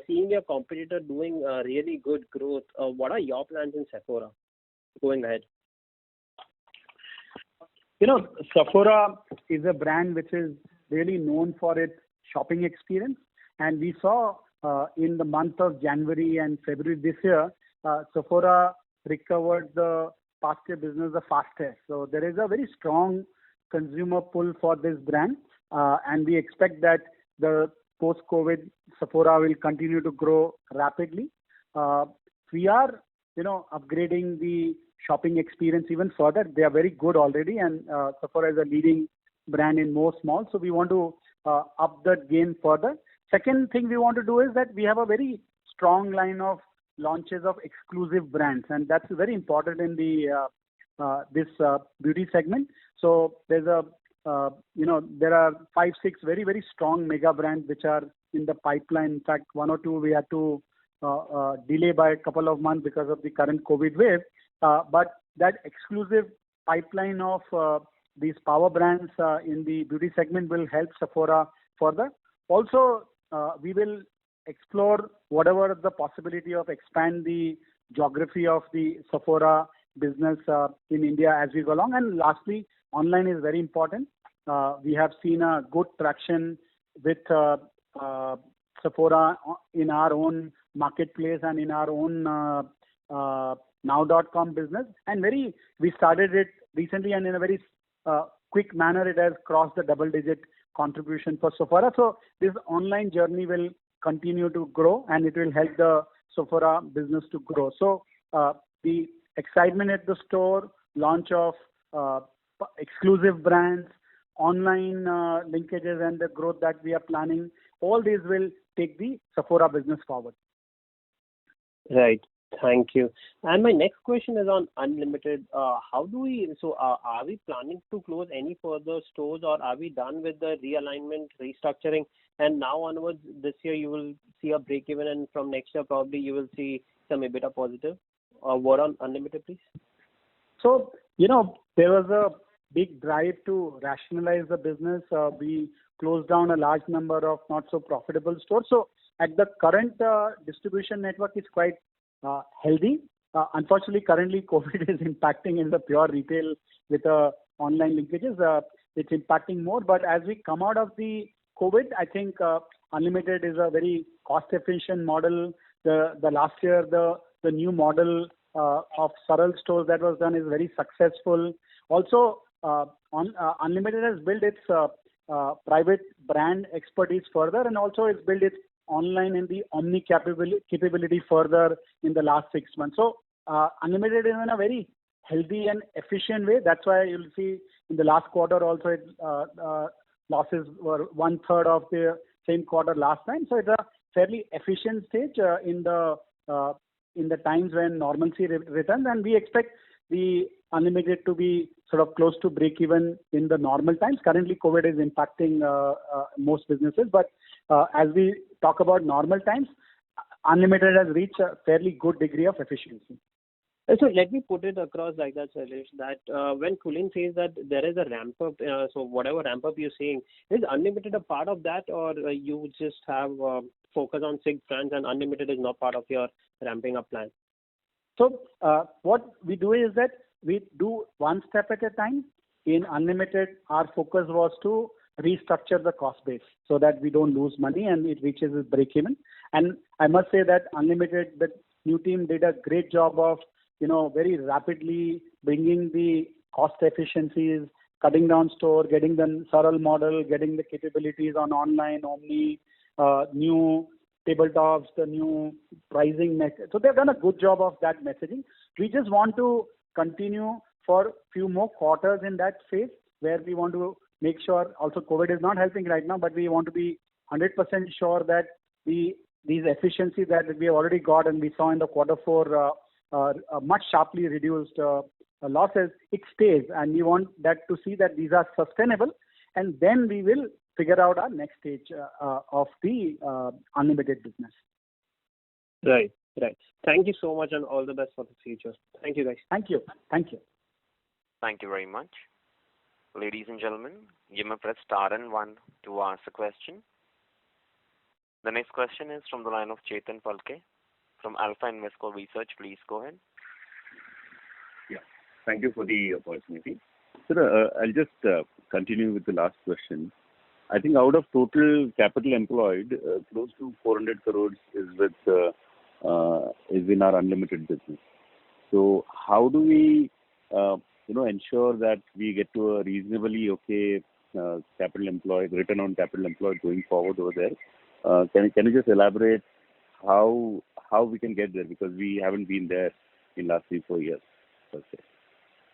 seeing your competitor doing really good growth, what are your plans in Sephora going ahead? Sephora is a brand which is really known for its shopping experience. And we saw in the month of January and February this year, Sephora recovered the past year business the fastest. So there is a very strong consumer pull for this brand, and we expect that the post-COVID Sephora will continue to grow rapidly. We are, upgrading the shopping experience even further. They are very good already, and Sephora is a leading brand in most malls. So we want to up the game further. Second thing we want to do is that we have a very strong line of launches of exclusive brands, and that's very important in the this beauty segment. So there's there are 5, 6 very, very strong mega brands which are in the pipeline. In fact, 1 or 2 we had to delay by a couple of months because of the current COVID wave. But that exclusive pipeline of these power brands in the beauty segment will help Sephora further. Also, we will explore whatever the possibility of expand the geography of the Sephora business in India as we go along. And lastly, online is very important. We have seen a good traction with Sephora in our own marketplace and in our own now.com business. And we started it recently, and in a very quick manner, it has crossed the double-digit contribution for Sephora. So this online journey will continue to grow, and it will help the Sephora business to grow. So the excitement at the store, launch of exclusive brands, online linkages, and the growth that we are planning, all these will take the Sephora business forward. Right. Thank you. And my next question is on Unlimited. Are we planning to close any further stores, or are we done with the realignment, restructuring, and now onwards this year you will see a break even, and from next year probably you will see some EBITDA positive? Word on Unlimited, please. So, there was a big drive to rationalize the business. We closed down a large number of not so profitable stores. So at the current distribution network is quite healthy. Unfortunately, currently COVID is impacting in the pure retail with online linkages. It's impacting more. But as we come out of the COVID, I think Unlimited is a very cost-efficient model. The last year, the new model of Saral stores that was done is very successful. Also, Unlimited has built its private brand expertise further, and also it's built its online and the omni capability further in the last 6 months. So Unlimited is in a very healthy and efficient way. That's why you'll see in the last quarter also losses were 1/3 of the same quarter last time. So it's a fairly efficient stage in the times when normalcy returns, and we expect the Unlimited to be sort of close to break even in the normal times. Currently, COVID is impacting most businesses, but as we talk about normal times, Unlimited has reached a fairly good degree of efficiency. So let me put it across like that, Shailesh, that when Kulin says that there is a ramp up, so whatever ramp up you're saying, is Unlimited a part of that, or you just have focus on 6 brands and Unlimited is not part of your ramping up plan? So what we do is that we do one step at a time. In Unlimited, our focus was to restructure the cost base so that we don't lose money and it reaches its break even. And I must say that Unlimited, the new team did a great job of very rapidly bringing the cost efficiencies, cutting down store, getting the Saral model, getting the capabilities on online, omni, new tabletops, the new pricing method. So they've done a good job of that messaging. We just want to continue for few more quarters in that phase where we want to make sure, also COVID is not helping right now, but we want to be 100% sure that these efficiencies that we have already got and we saw in the Q4 much sharply reduced losses, it stays, and we want that to see that these are sustainable, and then we will figure out our next stage of the Unlimited business. Right. Thank you so much, and all the best for the future. Thank you, guys. Thank you. Thank you very much. Ladies and gentlemen, you may press star and 1 to ask a question. The next question is from the line of Chetan Phalke from Alpha Invesco Research. Please go ahead. Yeah. Thank you for the opportunity. Sir, I'll just continue with the last question. I think out of total capital employed, close to 400 crores is in our Unlimited business. So how do we, ensure that we get to a reasonably okay capital employed, return on capital employed going forward over there? Can you just elaborate how we can get there, because we haven't been there in last 3-4 years per se.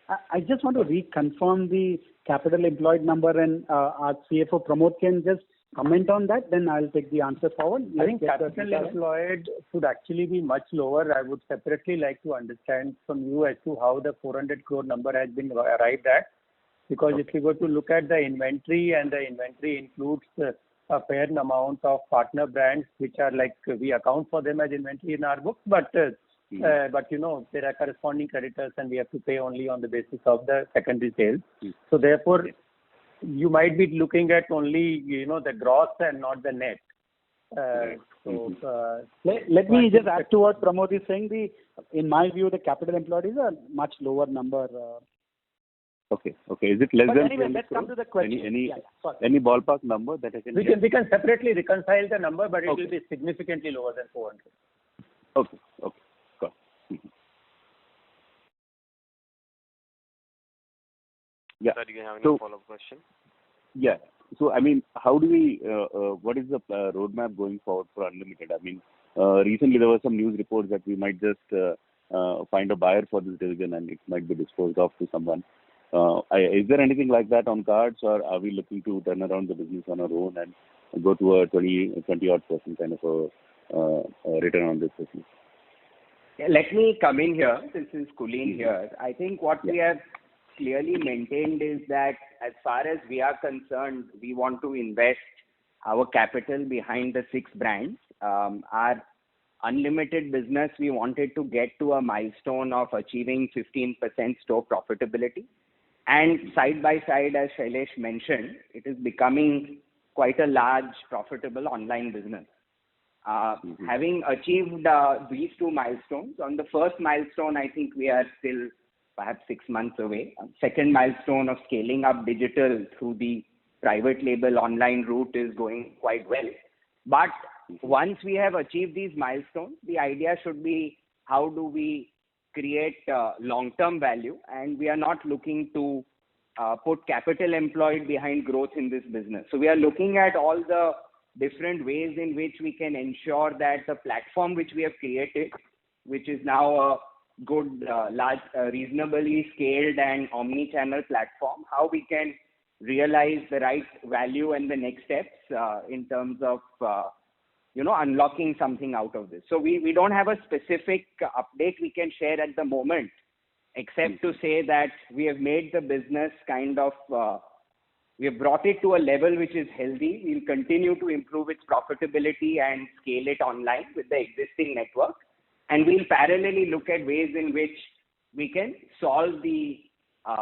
I just want to reconfirm the capital employed number, and our CFO Pramod can just comment on that, then I'll take the answer forward. I think capital employed should actually be much lower. I would separately like to understand from you as to how the 400 crore number has been arrived at. Because if you go to look at the inventory, and the inventory includes a fair amount of partner brands, which are like, we account for them as inventory in our books, but there are corresponding creditors and we have to pay only on the basis of the secondary sales. So therefore, you might be looking at only, the gross and not the net. Let me just add to what Pramod is saying. In my view, the capital employed is a much lower number. Okay. Is it less than? Anyway, let's come to the question. Any ballpark number that I can? We can separately reconcile the number, but it will be significantly lower than 400. Okay. Got it. Yeah. Sir, do you have any follow-up question? Yeah. So, I mean, how do we, what is the roadmap going forward for Unlimited? I mean, recently there were some news reports that we might just find a buyer for this division and it might be disposed of to someone. Is there anything like that on cards, or are we looking to turn around the business on our own and go to a 20-odd% kind of a return on this business? Yeah, let me come in here. This is Kulin here. I think what we have clearly maintained is that as far as we are concerned, we want to invest our capital behind the 6 brands. Our Unlimited business, we wanted to get to a milestone of achieving 15% store profitability. And side by side, as Shailesh mentioned, it is becoming quite a large profitable online business. Having achieved these 2 milestones, on the first milestone, I think we are still perhaps 6 months away. Second milestone of scaling up digital through the private label online route is going quite well. But once we have achieved these milestones, the idea should be how do we create long-term value, and we are not looking to put capital employed behind growth in this business. So we are looking at all the different ways in which we can ensure that the platform which we have created, which is now a good, large, reasonably scaled and omni-channel platform, how we can realize the right value and the next steps in terms of unlocking something out of this. So we don't have a specific update we can share at the moment, except to say that we have made the business we have brought it to a level which is healthy. We'll continue to improve its profitability and scale it online with the existing network. And we'll parallelly look at ways in which we can solve the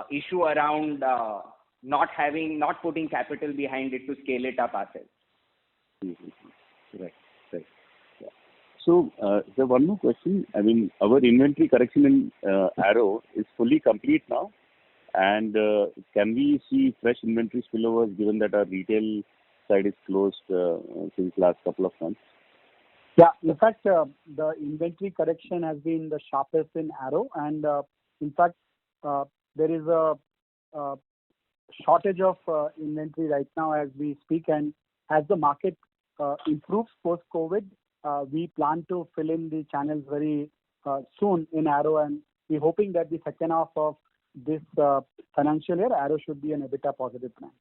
issue around not putting capital behind it to scale it up ourselves. Right. Yeah. So, one more question. I mean, our inventory correction in Arrow is fully complete now, and can we see fresh inventory spillovers given that our retail side is closed since last couple of months? Yeah, in fact, the inventory correction has been the sharpest in Arrow, and in fact, there is a shortage of inventory right now as we speak, and as the market improves post-COVID, we plan to fill in the channels very soon in Arrow, and we're hoping that the second half of this financial year, Arrow should be an EBITDA positive brand.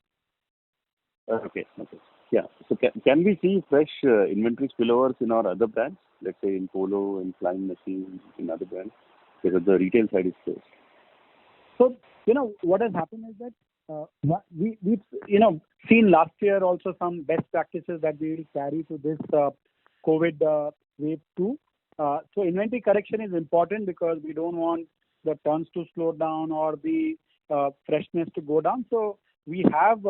Okay. Yeah. So can we see fresh inventory spillovers in our other brands, let's say in Polo, in Flying Machine, in other brands, because the retail side is closed? So, what has happened is that we've seen last year also some best practices that we will carry to this COVID wave 2. So inventory correction is important because we don't want the turns to slow down or the freshness to go down. So we have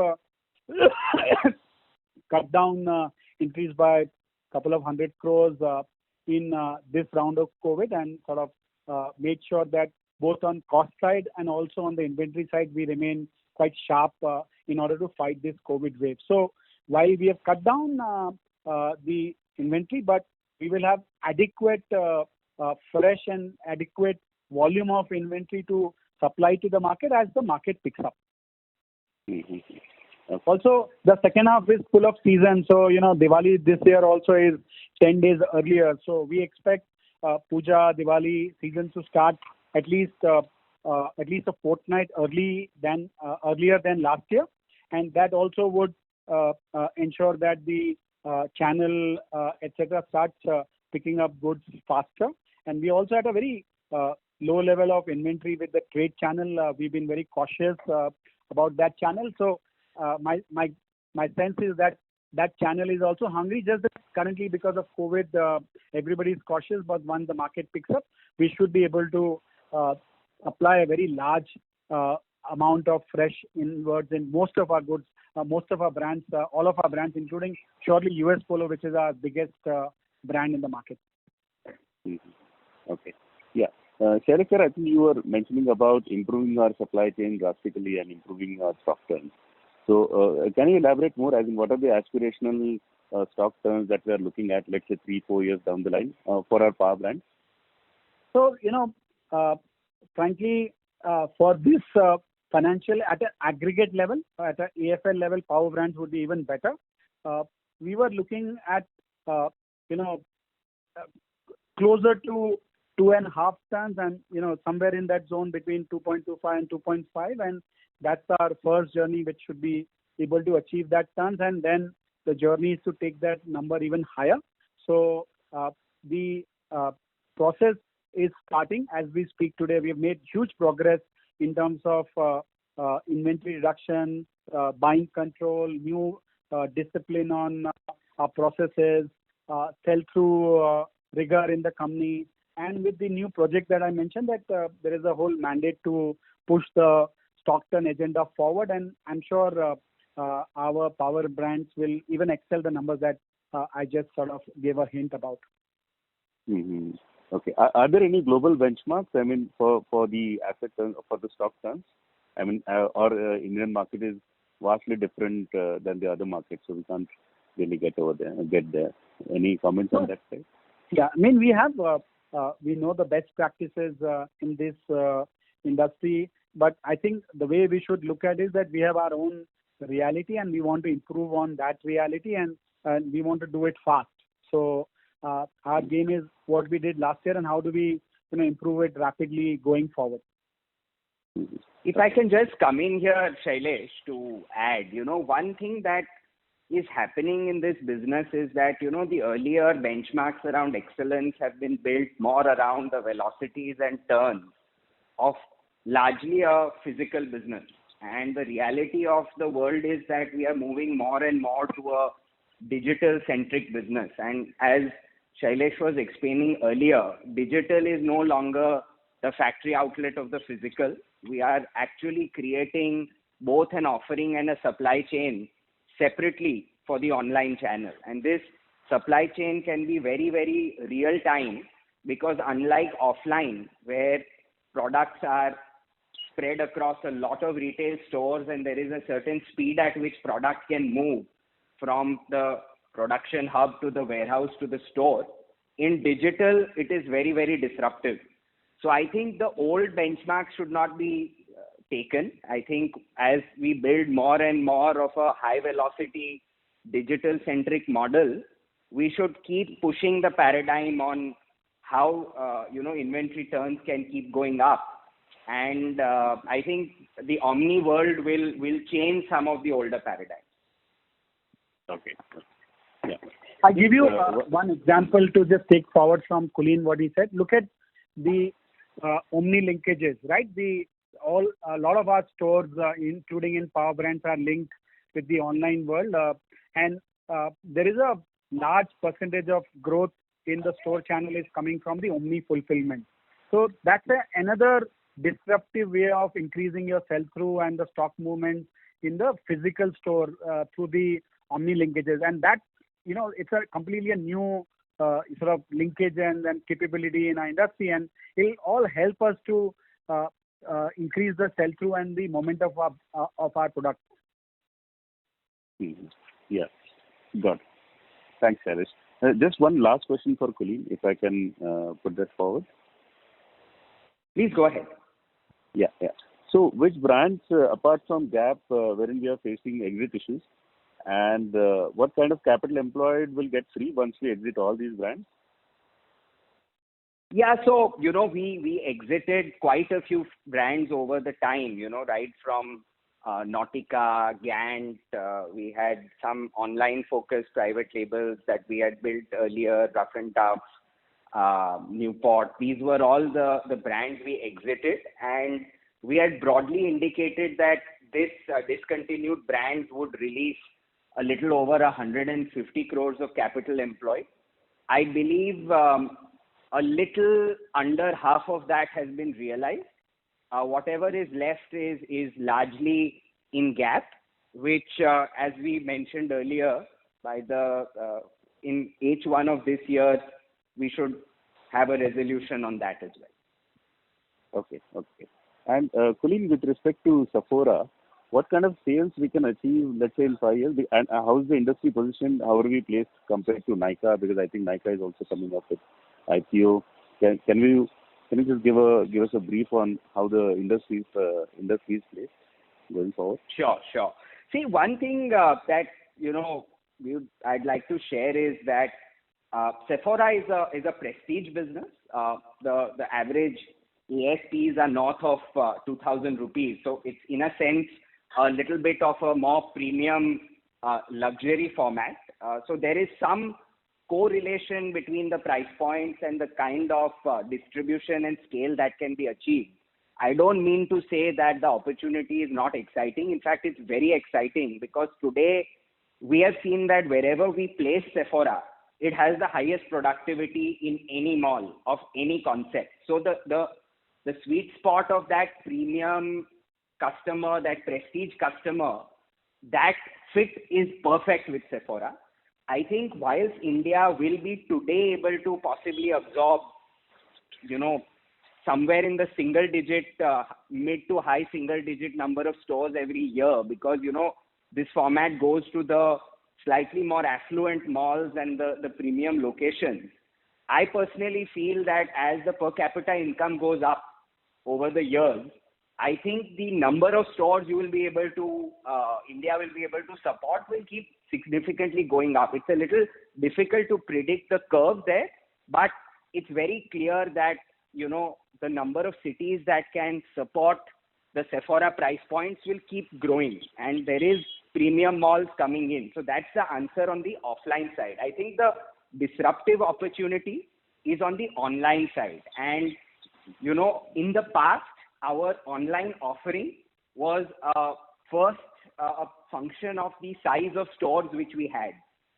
cut down, increased by a couple of 100 crores in this round of COVID, and sort of made sure that both on cost side and also on the inventory side, we remain quite sharp in order to fight this COVID wave. So while we have cut down the inventory, but we will have adequate fresh and adequate volume of inventory to supply to the market as the market picks up. Mm-hmm. Okay. Also, the second half is full of season. So, Diwali this year also is 10 days earlier. So we expect Puja, Diwali season to start at least a fortnight earlier than last year. And that also would ensure that the channel, etc., starts picking up goods faster. And we also had a very low level of inventory with the trade channel. We've been very cautious about that channel. So my sense is that channel is also hungry. Just that currently because of COVID, everybody is cautious. But once the market picks up, we should be able to apply a very large amount of fresh inwards in most of our goods, most of our brands, all of our brands, including surely US Polo, which is our biggest brand in the market. Mm-hmm. Okay. Yeah. Shailesh sir, I think you were mentioning about improving our supply chain drastically and improving our stock turns. So can you elaborate more, as in what are the aspirational stock turns that we are looking at, let's say 3-4 years down the line for our power brands? So, frankly, for this financial at an aggregate level, at an AFL level, power brands would be even better. We were looking at, closer to 2.5 tons and, somewhere in that zone between 2.25 and 2.5. And that's our first journey, which should be able to achieve that tons. And then the journey is to take that number even higher. So the process is starting as we speak today. We have made huge progress in terms of inventory reduction, buying control, new discipline on our processes, sell-through rigor in the company. And with the new project that I mentioned, that there is a whole mandate to push the stock turn agenda forward. And I'm sure our power brands will even excel the numbers that I just sort of gave a hint about. Mm-hmm. Okay. Are there any global benchmarks? I mean, for the asset turn, for the stock turns? I mean, or Indian market is vastly different than the other markets, so we can't really get there. Any comments on that side? Yeah, I mean, we have we know the best practices in this industry, but I think the way we should look at it is that we have our own reality and we want to improve on that reality, and we want to do it fast. So our game is what we did last year and how do we improve it rapidly going forward. If I can just come in here, Shailesh, to add, one thing that is happening in this business is that, the earlier benchmarks around excellence have been built more around the velocities and turns of largely a physical business. And the reality of the world is that we are moving more and more to a digital-centric business. And as Shailesh was explaining earlier, digital is no longer the factory outlet of the physical. We are actually creating both an offering and a supply chain separately for the online channel. And this supply chain can be very, very real time, because unlike offline, where products are spread across a lot of retail stores and there is a certain speed at which product can move from the production hub to the warehouse to the store, in digital, it is very, very disruptive. So I think the old benchmark should not be taken. I think as we build more and more of a high velocity digital centric model, we should keep pushing the paradigm on how inventory turns can keep going up. And I think the omni world will change some of the older paradigms. Okay. Yeah. I give you one example to just take forward from Kulin what he said. Look at the omni linkages, right? A lot of our stores, including in power brands, are linked with the online world, and there is a large percentage of growth in the store channel is coming from the omni fulfillment. So that's another disruptive way of increasing your sell-through and the stock movement in the physical store through the omni linkages, and that it's a completely a new sort of linkage and capability in our industry, and it will all help us to increase the sell-through and the momentum of our product. Mm-hmm. Yeah. Got it. Thanks, Shailesh. Just one last question for Kulin, if I can put that forward. Please go ahead. Yeah. So which brands, apart from Gap, wherein we are facing exit issues, and what kind of capital employed will get free once we exit all these brands? Yeah, so, we exited quite a few brands over the time, right from Nautica, Gant, we had some online focused private labels that we had built earlier, Rough and Tough, Newport. These were all the brands we exited, and we had broadly indicated that this discontinued brands would release a little over 150 crores of capital employed. I believe a little under half of that has been realized. Whatever is left is largely in Gap, which, as we mentioned earlier, in H1 of this year, we should have a resolution on that as well. Okay. And Kulin, with respect to Sephora, what kind of sales we can achieve, let's say in 5 years, and how is the industry positioned? How are we placed compared to Nykaa? Because I think Nykaa is also coming up with IPO. Can you just give us a brief on how the industry is placed going forward? Sure. See, one thing that I'd like to share is that Sephora is a prestige business. The average ASPs are north of 2,000 rupees, so it's in a sense a little bit of a more premium luxury format. So there is some correlation between the price points and the kind of distribution and scale that can be achieved. I don't mean to say that the opportunity is not exciting. In fact, it's very exciting because today we have seen that wherever we place Sephora, it has the highest productivity in any mall of any concept. So the sweet spot of that premium customer, that prestige customer, that fit is perfect with Sephora. I think whilst India will be today able to possibly absorb, somewhere in the single digit, mid to high single digit number of stores every year, because, this format goes to the slightly more affluent malls and the premium locations. I personally feel that as the per capita income goes up over the years, I think the number of stores India will be able to support will keep significantly going up. It's a little difficult to predict the curve there, but it's very clear that, the number of cities that can support the Sephora price points will keep growing, and there is premium malls coming in. So that's the answer on the offline side. I think the disruptive opportunity is on the online side. And, in the past, our online offering was first a function of the size of stores which we had.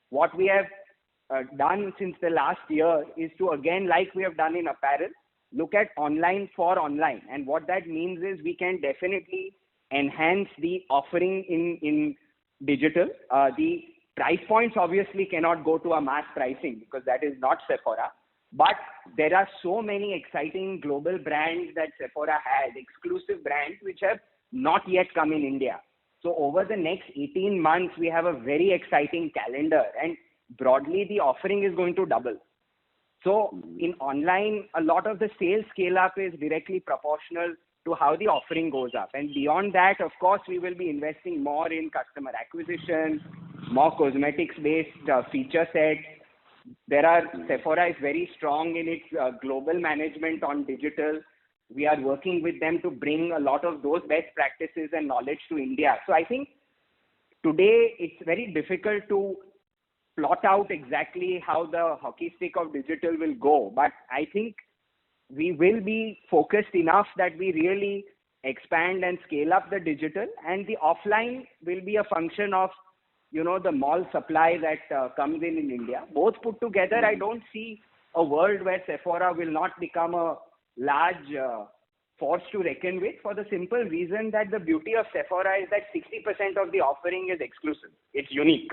What we have done since the last year is to, again, like we have done in apparel, look at online for online. And what that means is we can definitely enhance the offering in digital. The price points obviously cannot go to a mass pricing because that is not Sephora. But there are so many exciting global brands that Sephora has, exclusive brands, which have not yet come in India. So over the next 18 months, we have a very exciting calendar, and broadly the offering is going to double. So in online, a lot of the sales scale up is directly proportional to how the offering goes up. And beyond that, of course, we will be investing more in customer acquisition, more cosmetics-based feature sets. Sephora is very strong in its global management on digital. We are working with them to bring a lot of those best practices and knowledge to India. So I think today it's very difficult to plot out exactly how the hockey stick of digital will go. But I think we will be focused enough that we really expand and scale up the digital, and the offline will be a function of the mall supply that comes in India. Both put together, I don't see a world where Sephora will not become a large force to reckon with, for the simple reason that the beauty of Sephora is that 60% of the offering is exclusive. It's unique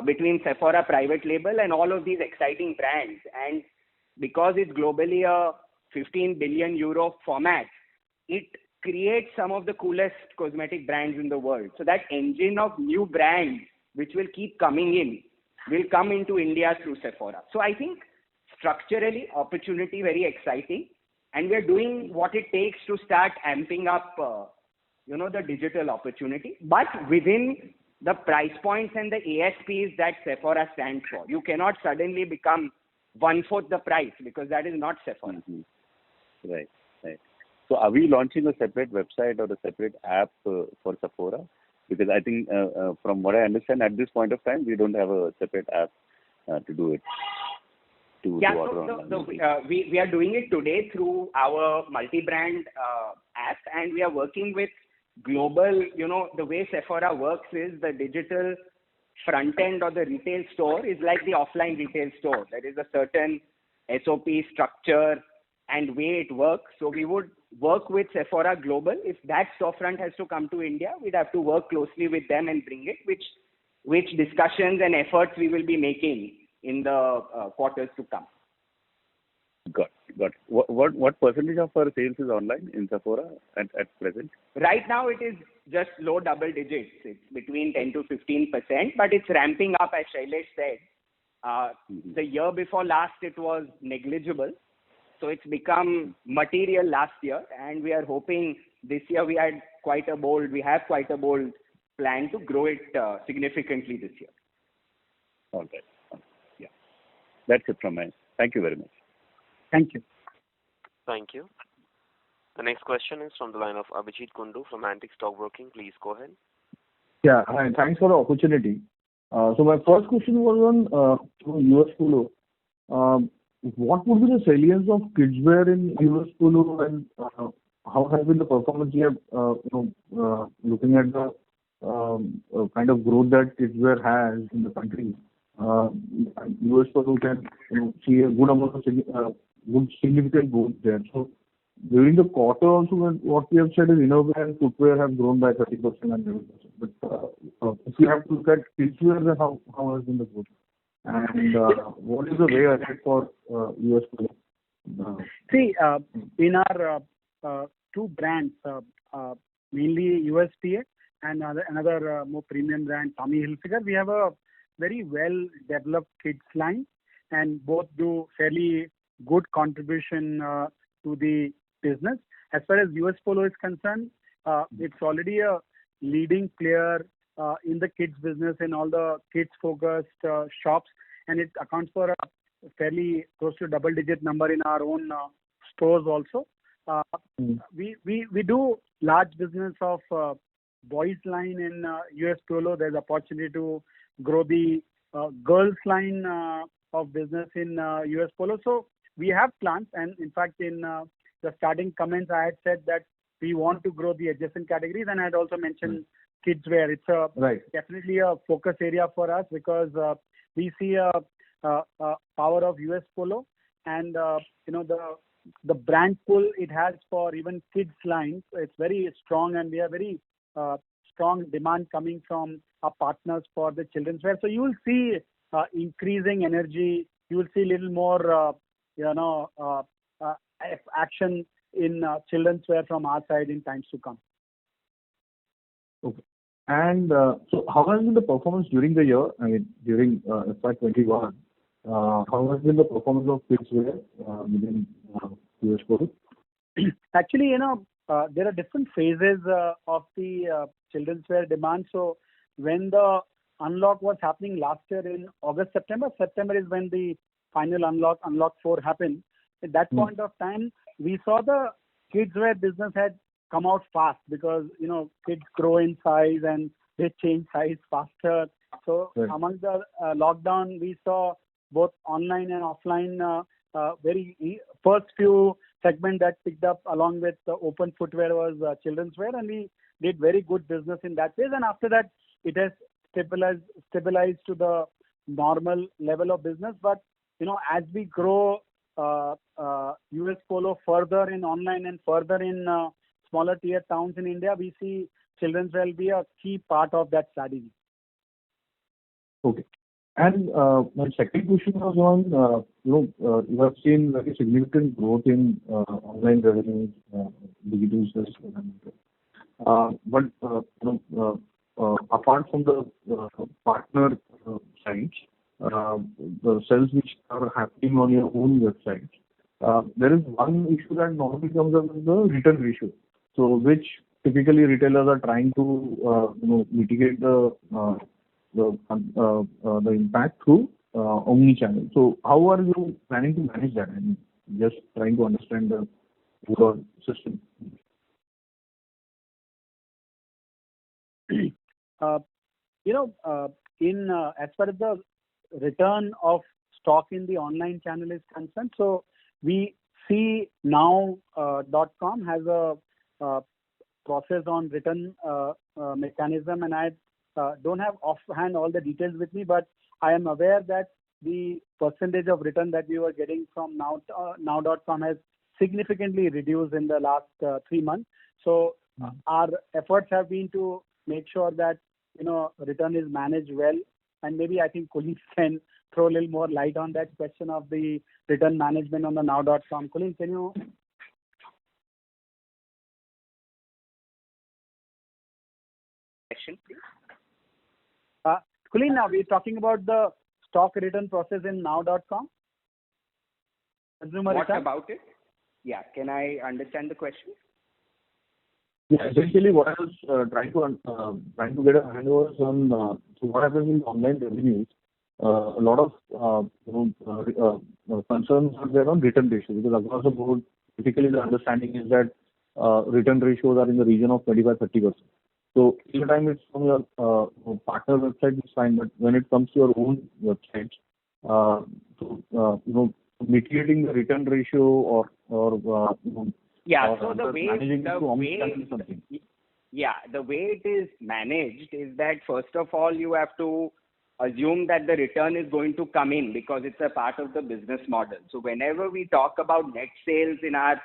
between Sephora private label and all of these exciting brands. And because it's globally a 15 billion euro format, it creates some of the coolest cosmetic brands in the world. So that engine of new brands which will keep coming in, will come into India through Sephora. So I think structurally, opportunity very exciting, and we are doing what it takes to start amping up, the digital opportunity, but within the price points and the ASPs that Sephora stands for. You cannot suddenly become 1/4 the price, because that is not Sephora. Mm-hmm. Right. So are we launching a separate website or a separate app for Sephora? Because I think from what I understand at this point of time, we don't have a separate app to do it. To order we are doing it today through our multi-brand app, and we are working with global, the way Sephora works is the digital front end or the retail store is like the offline retail store. There is a certain SOP structure and way it works. So we would work with Sephora Global. If that storefront has to come to India, we'd have to work closely with them and bring it, which discussions and efforts we will be making in the quarters to come. Got it. What percentage of our sales is online in Sephora at present? Right now it is just low double digits. It's between 10 to 15%, but it's ramping up, as Shailesh said. The year before last it was negligible. So it's become material last year, and we are hoping this year we have quite a bold plan to grow it significantly this year. All right. Yeah. That's it from me. Thank you very much. Thank you. Thank you. The next question is from the line of Abhijit Kundu from Antique Stock Broking. Please go ahead. Yeah, hi. Thanks for the opportunity. So my first question was on US Polo. What would be the salience of kids wear in US Polo, and how has been the performance here? Looking at the kind of growth that kids wear has in the country, US Polo can see a good amount of significant growth there. So during the quarter also, what we have said is innerwear and footwear have grown by 30% and 11%. But if you have to look at kids wear, then how has been the growth? And what is the way ahead for US Polo? See, in our two brands, mainly USPA and another more premium brand, Tommy Hilfiger, we have a very well developed kids line, and both do fairly good contribution to the business. As far as US Polo is concerned, it's already a leading player in the kids business in all the kids focused shops, and it accounts for a fairly close to double digit number in our own stores also. We do large business of boys line in US Polo. There's opportunity to grow the girls line of business in US Polo. So we have plans, and in fact in the starting comments I had said that we want to grow the adjacent categories, and I had also mentioned kids wear. It's definitely a focus area for us, because we see a power of US Polo, and the brand pull it has for even kids lines. It's very strong, and we have very strong demand coming from our partners for the children's wear. So you will see increasing energy. You will see little more action in children's wear from our side in times to come. Okay. And so how has been the performance during the year? I mean, during FY21, how has been the performance of kids wear within US Polo? Actually, there are different phases of the children's wear demand. So when the unlock was happening last year in August, September is when the final unlock 4 happened. At that point of time, we saw the kids wear business had come out fast, because kids grow in size and they change size faster. So among the lockdown, we saw both online and offline first few segment that picked up along with the open footwear was children's wear, and we did very good business in that phase. And after that, it has stabilized to the normal level of business. But as we grow US Polo further in online and further in smaller tier towns in India, we see children's wear will be a key part of that strategy. Okay. And my second question was on, you have seen very significant growth in online revenues, digital sales. But apart from the partner sites, the sales which are happening on your own website, there is one issue that normally comes up with the return ratio. So which typically retailers are trying to mitigate the impact through omni-channel. So how are you planning to manage that? I mean, just trying to understand the overall system. As far as the return of stock in the online channel is concerned, so we see now.com has a process on return mechanism, and I don't have offhand all the details with me, but I am aware that the percentage of return that we were getting from now.com has significantly reduced in the last 3 months. So our efforts have been to make sure that return is managed well, and maybe I think Kulin can throw a little more light on that question of the return management on the now.com. Kulin, can you? Question, please. Kulin, now we're talking about the stock return process in now.com. What about it? Yeah, can I understand the question? Yeah, essentially what I was trying to get a handle on so what happens in online revenues. A lot of concerns are there on return ratio, because across the board, typically the understanding is that return ratios are in the region of 25-30%. So every time it's from your partner website, it's fine, but when it comes to your own website, mitigating the return ratio or so the way it is managed is that first of all you have to assume that the return is going to come in because it's a part of the business model. So whenever we talk about net sales in our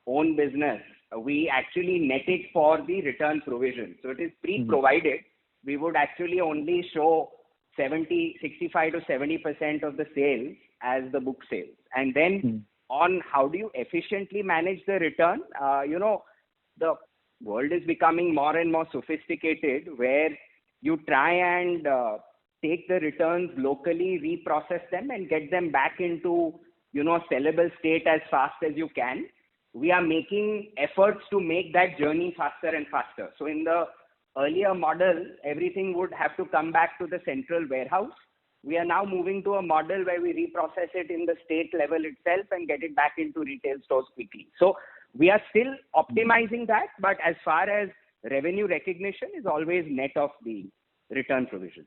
own business, we actually net it for the return provision. So it is pre-provided. We would actually only show 65 to 70% of the sales as the book sales. And then on how do you efficiently manage the return, the world is becoming more and more sophisticated, where you try and take the returns locally, reprocess them and get them back into, sellable state as fast as you can. We are making efforts to make that journey faster and faster. So in the earlier model, everything would have to come back to the central warehouse. We are now moving to a model where we reprocess it in the state level itself and get it back into retail stores quickly. So we are still optimizing that, but as far as revenue recognition is always net of the return provision.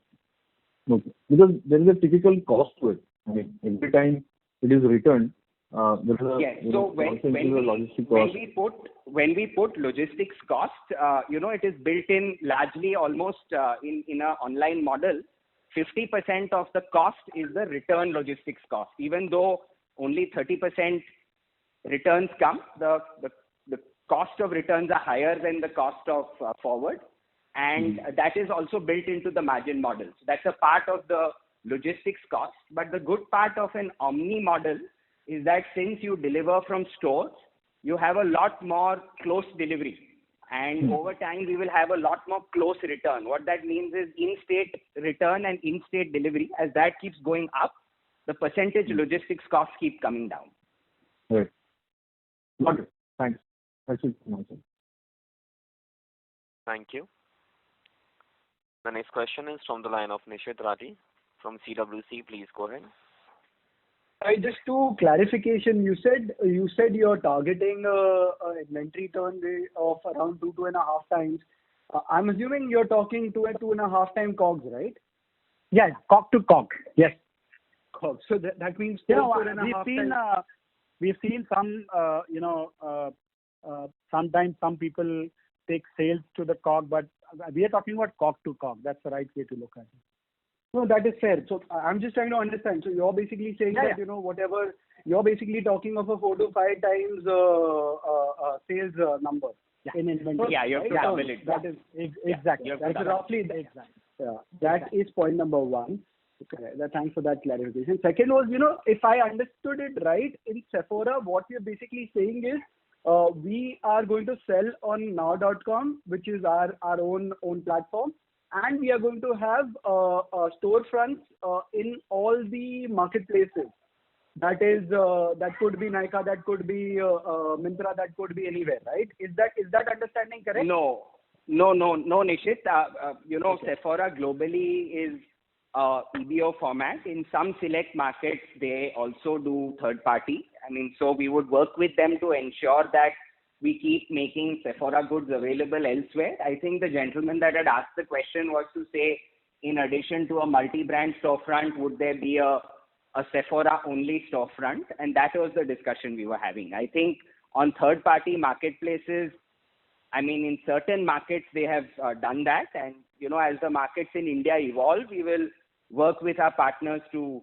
Okay. Because there is a typical cost to it. I mean, every time it is returned, there is a So when we put logistics cost, it is built in largely almost in a online model. 50% of the cost is the return logistics cost. Even though only 30% returns come, the cost of returns are higher than the cost of forward, and that is also built into the margin model. So that's a part of the logistics cost. But the good part of an omni model is that since you deliver from stores, you have a lot more close delivery. And over time, we will have a lot more close return. What that means is in-state return and in-state delivery. As that keeps going up, the percentage logistics costs keep coming down. Right. Got it. Thanks. That's it from my side. Thank you. The next question is from the line of Nishit Rathi from CWC. Please go ahead. Just to clarification, you said you're targeting inventory turn rate of around 2.5 times. I'm assuming you're talking 2.5 time COGS, right? Yeah, COG to COG. Yes. COGS. So that means we've seen some, sometimes some people take sales to the COG, but we are talking about COG to COG. That's the right way to look at it. No, that is fair. So I'm just trying to understand. So you're basically saying that, whatever, you're basically talking of a 4 to 5 times sales number in inventory. Yeah, you have to double it. That is exactly. That's roughly exactly. Yeah, that is point number 1. Okay, thanks for that clarification. Second was, if I understood it right, in Sephora, what you're basically saying is, we are going to sell on now.com, which is our own platform. and we are going to have storefronts in all the marketplaces. That is, that could be Nykaa, that could be Myntra, that could be anywhere, right? Is that understanding correct? No, Nishit. Sephora globally is EBO format. In some select markets, they also do third party. I mean, so we would work with them to ensure that we keep making Sephora goods available elsewhere. I think the gentleman that had asked the question was to say, in addition to a multi-brand storefront, would there be a Sephora only storefront? And that was the discussion we were having. I think on third party marketplaces, I mean, in certain markets, they have done that. And, as the markets in India evolve, we will work with our partners to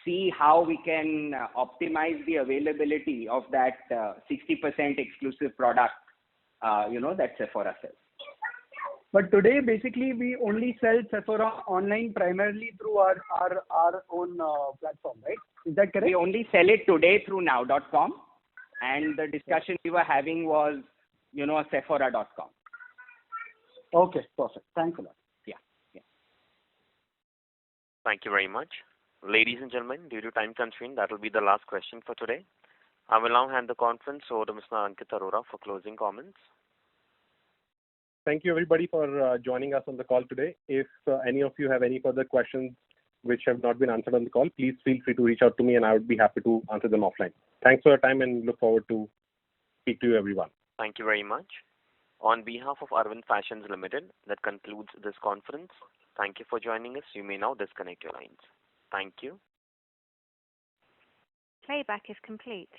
see how we can optimize the availability of that 60% exclusive product, that Sephora sells. But today, basically, we only sell Sephora online primarily through our own platform, right? Is that correct? We only sell it today through now.com. And the discussion we were having was, Sephora.com. Okay, perfect. Thanks a lot. Yeah. Thank you very much. Ladies and gentlemen, due to time constraint, that will be the last question for today. I will now hand the conference over to Mr. Ankit Arora for closing comments. Thank you, everybody, for joining us on the call today. If any of you have any further questions which have not been answered on the call, please feel free to reach out to me and I would be happy to answer them offline. Thanks for your time and look forward to speak to you, everyone. Thank you very much. On behalf of Arvind Fashions Limited, that concludes this conference. Thank you for joining us. You may now disconnect your lines. Thank you. Playback is complete.